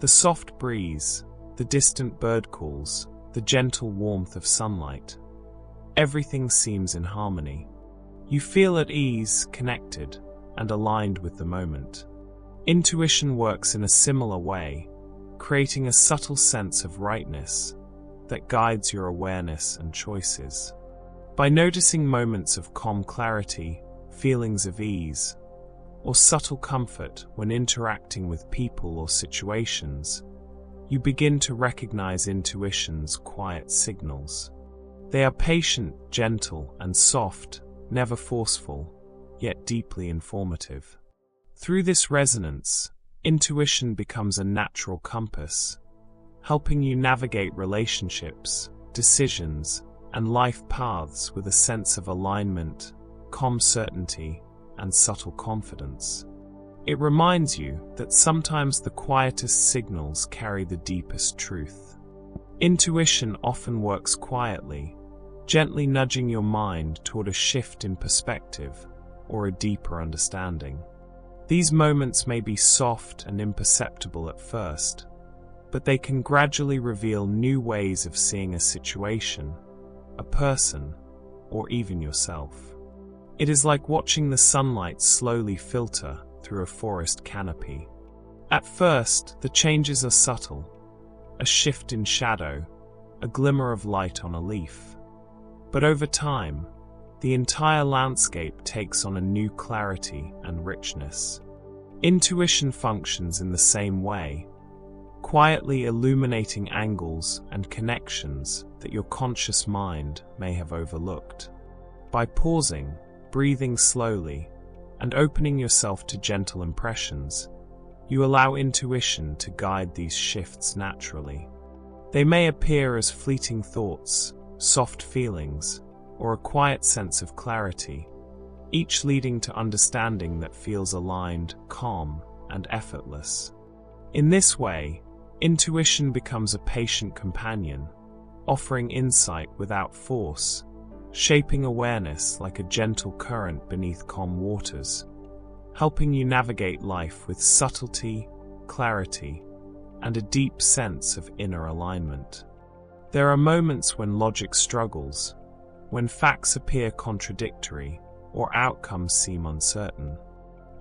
A: The soft breeze, the distant bird calls, the gentle warmth of sunlight. Everything seems in harmony. You feel at ease, connected, and aligned with the moment. Intuition works in a similar way, creating a subtle sense of rightness that guides your awareness and choices. By noticing moments of calm clarity, feelings of ease, or subtle comfort when interacting with people or situations, you begin to recognize intuition's quiet signals. They are patient, gentle, and soft, never forceful, yet deeply informative. Through this resonance, intuition becomes a natural compass, helping you navigate relationships, decisions, and life paths with a sense of alignment, calm certainty, and subtle confidence. It reminds you that sometimes the quietest signals carry the deepest truth. Intuition often works quietly, gently nudging your mind toward a shift in perspective or a deeper understanding. These moments may be soft and imperceptible at first, but they can gradually reveal new ways of seeing a situation, a person, or even yourself. It is like watching the sunlight slowly filter through a forest canopy. At first, the changes are subtle, a shift in shadow, a glimmer of light on a leaf. But over time, the entire landscape takes on a new clarity and richness. Intuition functions in the same way, quietly illuminating angles and connections that your conscious mind may have overlooked. By pausing, breathing slowly, and opening yourself to gentle impressions, You allow intuition to guide these shifts naturally. They may appear as fleeting thoughts, soft feelings, or a quiet sense of clarity, each leading to understanding that feels aligned, calm, and effortless. In this way, intuition becomes a patient companion, offering insight without force, shaping awareness like a gentle current beneath calm waters, helping you navigate life with subtlety, clarity, and a deep sense of inner alignment. There are moments when logic struggles, when facts appear contradictory, or outcomes seem uncertain.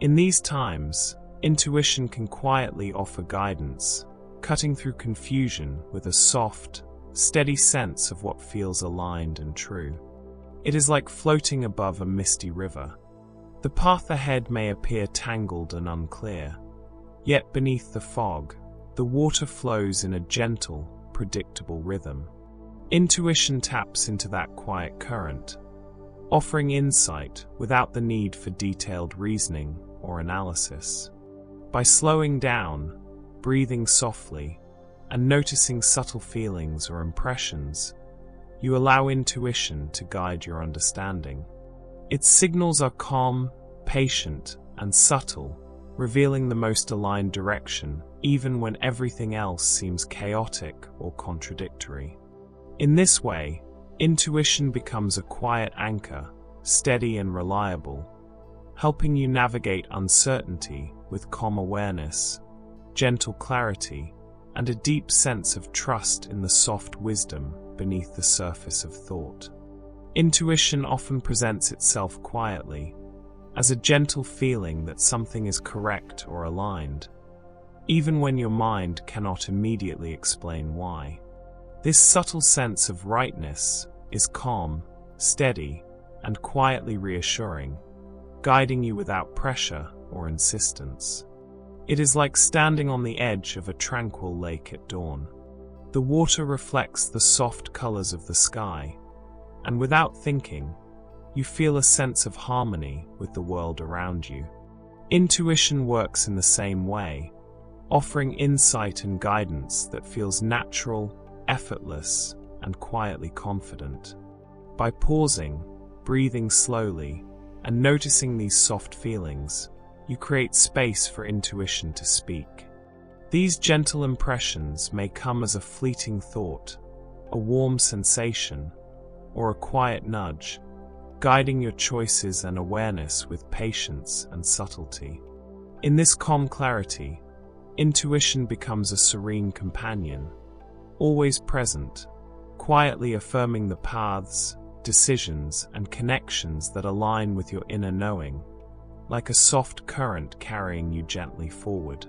A: In these times, intuition can quietly offer guidance, cutting through confusion with a soft, steady sense of what feels aligned and true. It is like floating above a misty river. The path ahead may appear tangled and unclear, yet beneath the fog, the water flows in a gentle, predictable rhythm. Intuition taps into that quiet current, offering insight without the need for detailed reasoning or analysis. By slowing down, breathing softly, and noticing subtle feelings or impressions, you allow intuition to guide your understanding. Its signals are calm, patient, and subtle, revealing the most aligned direction, even when everything else seems chaotic or contradictory. In this way, intuition becomes a quiet anchor, steady and reliable, helping you navigate uncertainty with calm awareness, gentle clarity, and a deep sense of trust in the soft wisdom beneath the surface of thought. Intuition often presents itself quietly, as a gentle feeling that something is correct or aligned, even when your mind cannot immediately explain why. This subtle sense of rightness is calm, steady, and quietly reassuring, guiding you without pressure or insistence. It is like standing on the edge of a tranquil lake at dawn. The water reflects the soft colors of the sky, and without thinking, you feel a sense of harmony with the world around you. Intuition works in the same way, offering insight and guidance that feels natural, effortless, and quietly confident. By pausing, breathing slowly, and noticing these soft feelings, you create space for intuition to speak. These gentle impressions may come as a fleeting thought, a warm sensation, or a quiet nudge, guiding your choices and awareness with patience and subtlety. In this calm clarity, intuition becomes a serene companion, always present, quietly affirming the paths, decisions, and connections that align with your inner knowing, like a soft current carrying you gently forward.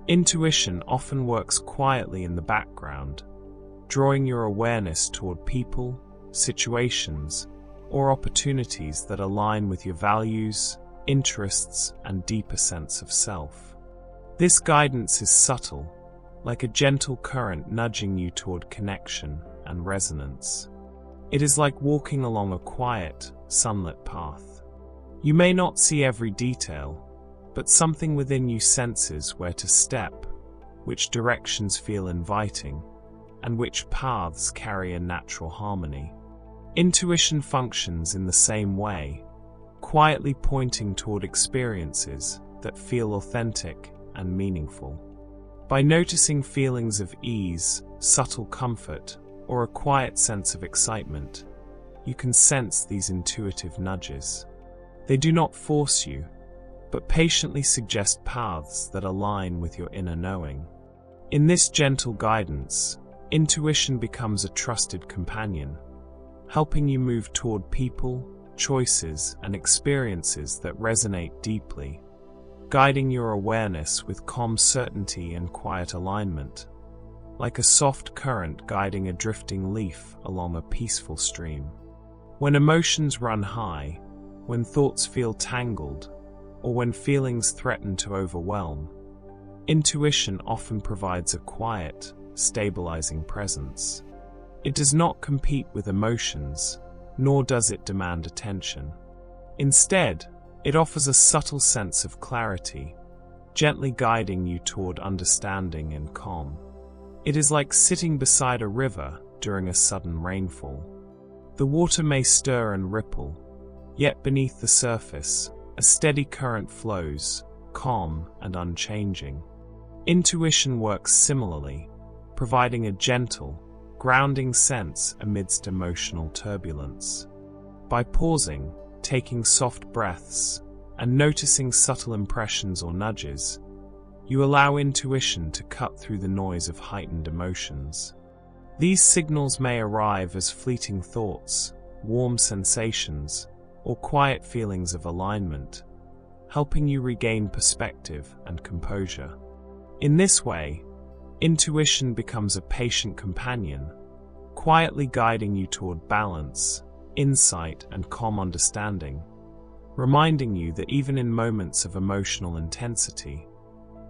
A: Intuition often works quietly in the background, drawing your awareness toward people, situations, or opportunities that align with your values, interests, and deeper sense of self. This guidance is subtle, like a gentle current nudging you toward connection and resonance. It is like walking along a quiet, sunlit path. You may not see every detail, but something within you senses where to step, which directions feel inviting, and which paths carry a natural harmony. Intuition functions in the same way, quietly pointing toward experiences that feel authentic and meaningful. By noticing feelings of ease, subtle comfort, or a quiet sense of excitement, you can sense these intuitive nudges. They do not force you, but patiently suggest paths that align with your inner knowing. In this gentle guidance, intuition becomes a trusted companion, helping you move toward people, choices, and experiences that resonate deeply, guiding your awareness with calm certainty and quiet alignment, like a soft current guiding a drifting leaf along a peaceful stream. When emotions run high, when thoughts feel tangled, or when feelings threaten to overwhelm, intuition often provides a quiet, stabilizing presence. It does not compete with emotions, nor does it demand attention. Instead, it offers a subtle sense of clarity, gently guiding you toward understanding and calm. It is like sitting beside a river during a sudden rainfall. The water may stir and ripple, yet beneath the surface, a steady current flows, calm and unchanging. Intuition works similarly, providing a gentle, grounding sense amidst emotional turbulence. By pausing, taking soft breaths, and noticing subtle impressions or nudges, you allow intuition to cut through the noise of heightened emotions. These signals may arrive as fleeting thoughts, warm sensations, or quiet feelings of alignment, helping you regain perspective and composure. In this way, intuition becomes a patient companion, quietly guiding you toward balance, insight, and calm understanding, reminding you that even in moments of emotional intensity,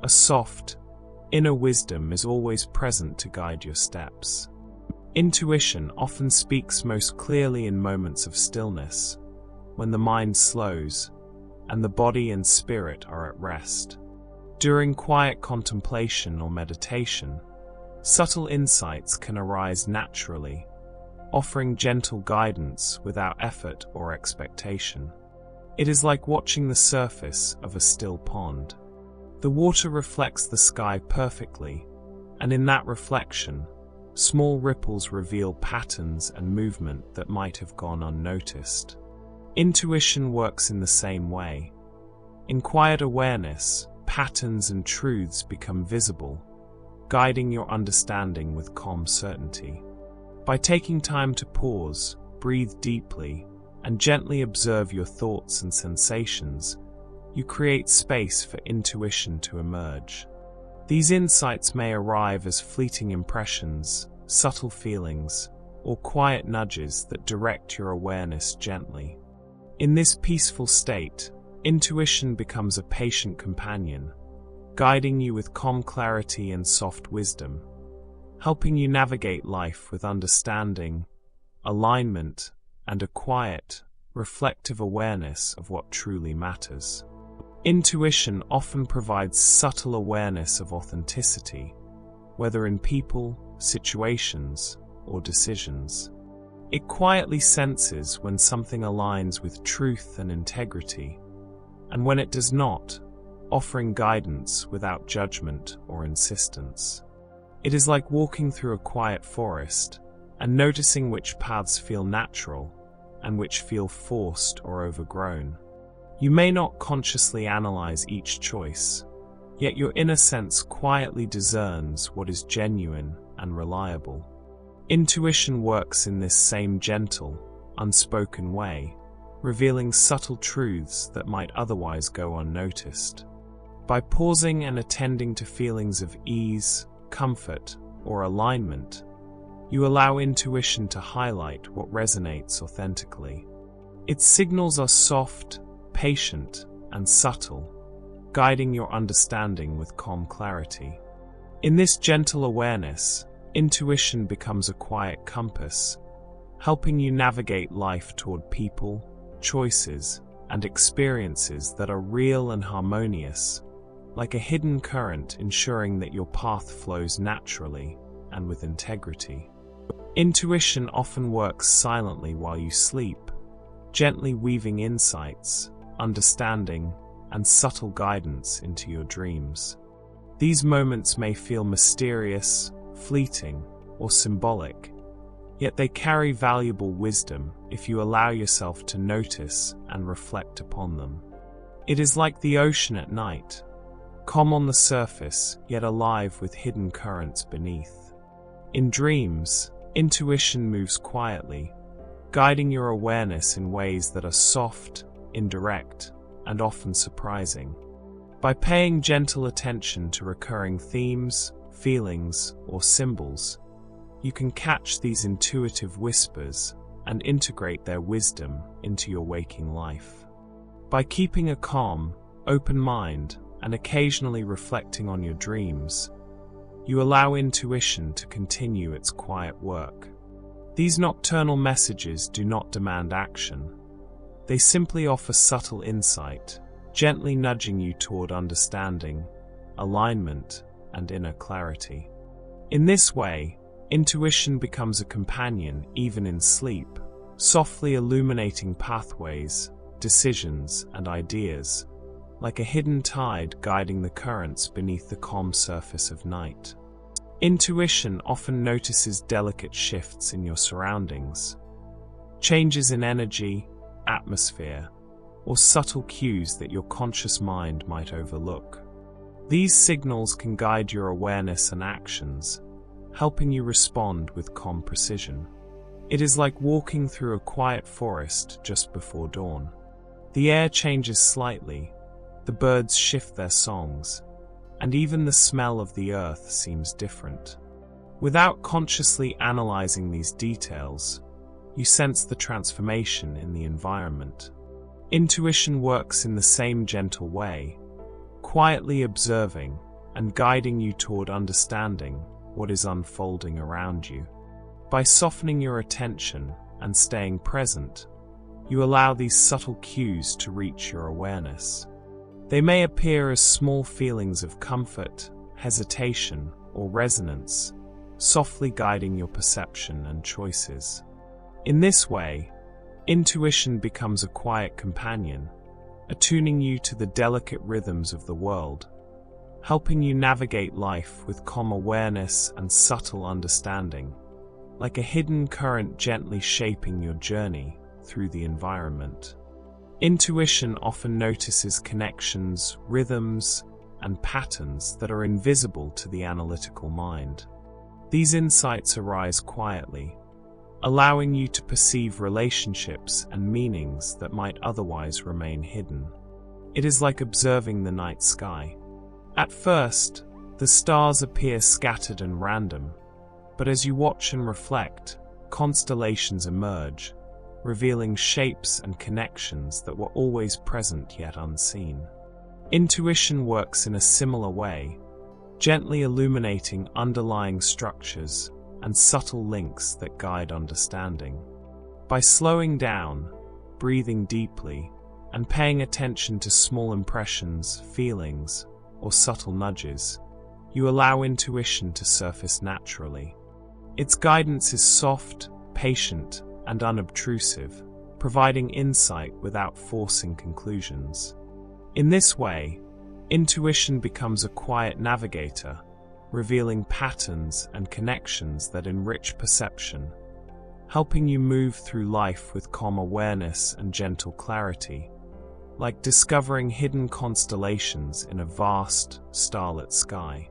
A: a soft, inner wisdom is always present to guide your steps. Intuition often speaks most clearly in moments of stillness, when the mind slows and the body and spirit are at rest. During quiet contemplation or meditation, subtle insights can arise naturally, offering gentle guidance without effort or expectation. It is like watching the surface of a still pond. The water reflects the sky perfectly, and in that reflection, small ripples reveal patterns and movement that might have gone unnoticed. Intuition works in the same way. In quiet awareness, patterns and truths become visible, guiding your understanding with calm certainty. By taking time to pause, breathe deeply, and gently observe your thoughts and sensations, you create space for intuition to emerge. These insights may arrive as fleeting impressions, subtle feelings, or quiet nudges that direct your awareness gently. In this peaceful state, intuition becomes a patient companion, guiding you with calm clarity and soft wisdom, helping you navigate life with understanding, alignment, and a quiet, reflective awareness of what truly matters. Intuition often provides subtle awareness of authenticity, whether in people, situations, or decisions. It quietly senses when something aligns with truth and integrity, and when it does not, offering guidance without judgment or insistence. It is like walking through a quiet forest and noticing which paths feel natural and which feel forced or overgrown. You may not consciously analyze each choice, yet your inner sense quietly discerns what is genuine and reliable. Intuition works in this same gentle, unspoken way, revealing subtle truths that might otherwise go unnoticed. By pausing and attending to feelings of ease, comfort, or alignment, you allow intuition to highlight what resonates authentically. Its signals are soft, patient, and subtle, guiding your understanding with calm clarity. In this gentle awareness, intuition becomes a quiet compass, helping you navigate life toward people, choices, and experiences that are real and harmonious, like a hidden current ensuring that your path flows naturally and with integrity. Intuition often works silently while you sleep, gently weaving insights, understanding, and subtle guidance into your dreams. These moments may feel mysterious, fleeting, or symbolic, yet they carry valuable wisdom if you allow yourself to notice and reflect upon them. It is like the ocean at night, calm on the surface, yet alive with hidden currents beneath. In dreams, intuition moves quietly, guiding your awareness in ways that are soft, indirect, and often surprising. By paying gentle attention to recurring themes, feelings, or symbols, you can catch these intuitive whispers and integrate their wisdom into your waking life. By keeping a calm, open mind and occasionally reflecting on your dreams, you allow intuition to continue its quiet work. These nocturnal messages do not demand action. They simply offer subtle insight, gently nudging you toward understanding, alignment, and inner clarity. In this way, intuition becomes a companion even in sleep, softly illuminating pathways, decisions, and ideas, like a hidden tide guiding the currents beneath the calm surface of night. Intuition often notices delicate shifts in your surroundings, changes in energy, atmosphere, or subtle cues that your conscious mind might overlook. These signals can guide your awareness and actions, helping you respond with calm precision. It is like walking through a quiet forest just before dawn. The air changes slightly, the birds shift their songs, and even the smell of the earth seems different. Without consciously analyzing these details, you sense the transformation in the environment. Intuition works in the same gentle way, quietly observing and guiding you toward understanding what is unfolding around you. By softening your attention and staying present, you allow these subtle cues to reach your awareness. They may appear as small feelings of comfort, hesitation, or resonance, softly guiding your perception and choices. In this way, intuition becomes a quiet companion, attuning you to the delicate rhythms of the world, helping you navigate life with calm awareness and subtle understanding, like a hidden current gently shaping your journey through the environment. Intuition often notices connections, rhythms, and patterns that are invisible to the analytical mind. These insights arise quietly, allowing you to perceive relationships and meanings that might otherwise remain hidden. It is like observing the night sky. At first, the stars appear scattered and random, but as you watch and reflect, constellations emerge, revealing shapes and connections that were always present yet unseen. Intuition works in a similar way, gently illuminating underlying structures and subtle links that guide understanding. By slowing down, breathing deeply, and paying attention to small impressions, feelings, or subtle nudges, you allow intuition to surface naturally. Its guidance is soft, patient, and unobtrusive, providing insight without forcing conclusions. In this way, intuition becomes a quiet navigator, revealing patterns and connections that enrich perception, helping you move through life with calm awareness and gentle clarity, like discovering hidden constellations in a vast, starlit sky.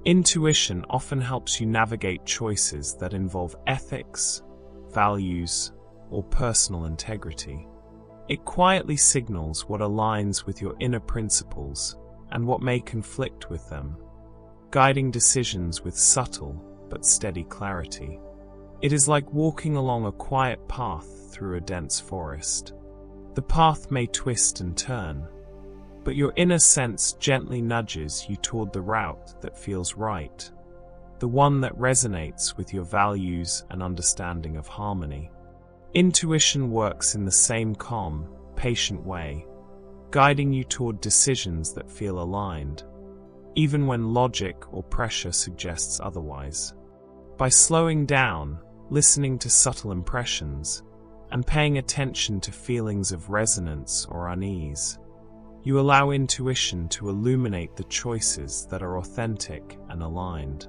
A: Intuition often helps you navigate choices that involve ethics, values, or personal integrity. It quietly signals what aligns with your inner principles and what may conflict with them, guiding decisions with subtle but steady clarity. It is like walking along a quiet path through a dense forest. The path may twist and turn, but your inner sense gently nudges you toward the route that feels right, the one that resonates with your values and understanding of harmony. Intuition works in the same calm, patient way, guiding you toward decisions that feel aligned, even when logic or pressure suggests otherwise. By slowing down, listening to subtle impressions, and paying attention to feelings of resonance or unease, you allow intuition to illuminate the choices that are authentic and aligned.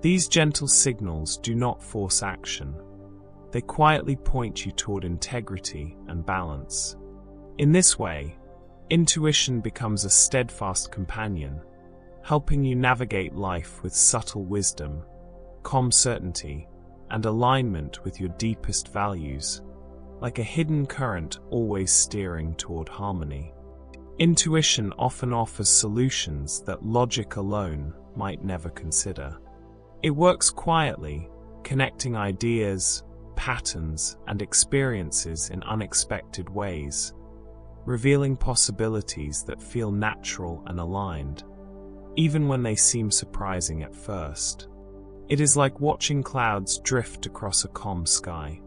A: These gentle signals do not force action. They quietly point you toward integrity and balance. In this way, intuition becomes a steadfast companion, helping you navigate life with subtle wisdom, calm certainty, and alignment with your deepest values, like a hidden current always steering toward harmony. Intuition often offers solutions that logic alone might never consider. It works quietly, connecting ideas, patterns, and experiences in unexpected ways, revealing possibilities that feel natural and aligned, even when they seem surprising at first. It is like watching clouds drift across a calm sky.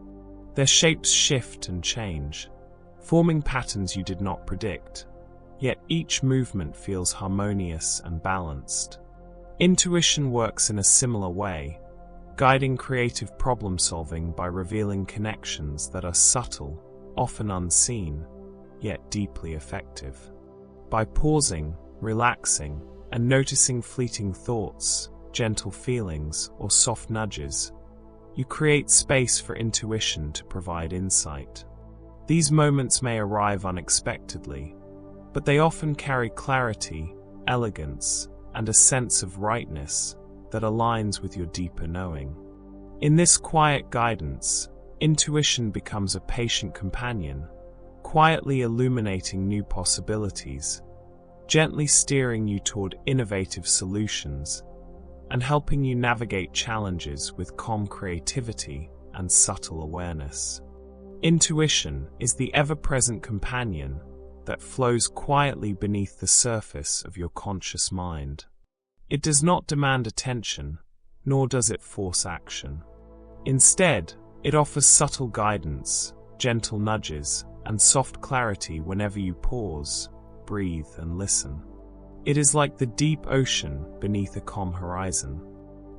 A: Their shapes shift and change, forming patterns you did not predict, yet each movement feels harmonious and balanced. Intuition works in a similar way, guiding creative problem-solving by revealing connections that are subtle, often unseen, yet deeply effective. By pausing, relaxing, and noticing fleeting thoughts, gentle feelings, or soft nudges, you create space for intuition to provide insight. These moments may arrive unexpectedly, but they often carry clarity, elegance, and a sense of rightness that aligns with your deeper knowing. In this quiet guidance, intuition becomes a patient companion, quietly illuminating new possibilities, gently steering you toward innovative solutions, and helping you navigate challenges with calm creativity and subtle awareness. Intuition is the ever-present companion that flows quietly beneath the surface of your conscious mind. It does not demand attention, nor does it force action. Instead, it offers subtle guidance, gentle nudges, and soft clarity whenever you pause, breathe, and listen. It is like the deep ocean beneath a calm horizon.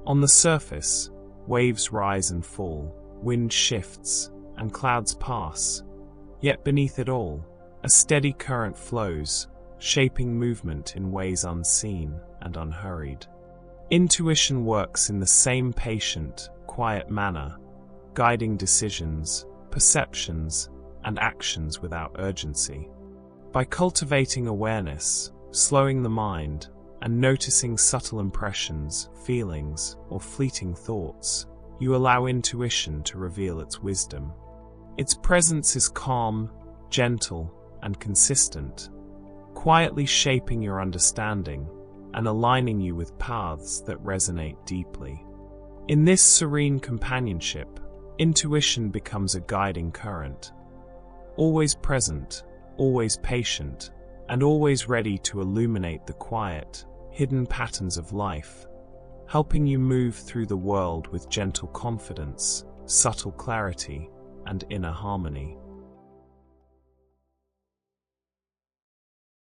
A: On the surface, waves rise and fall, wind shifts, and clouds pass. Yet beneath it all, a steady current flows, shaping movement in ways unseen and unhurried. Intuition works in the same patient, quiet manner, guiding decisions, perceptions, and actions without urgency. By cultivating awareness, slowing the mind, and noticing subtle impressions, feelings, or fleeting thoughts, you allow intuition to reveal its wisdom. Its presence is calm, gentle, and consistent, quietly shaping your understanding and aligning you with paths that resonate deeply. In this serene companionship, intuition becomes a guiding current, always present, always patient, and always ready to illuminate the quiet, hidden patterns of life, helping you move through the world with gentle confidence, subtle clarity, and inner harmony.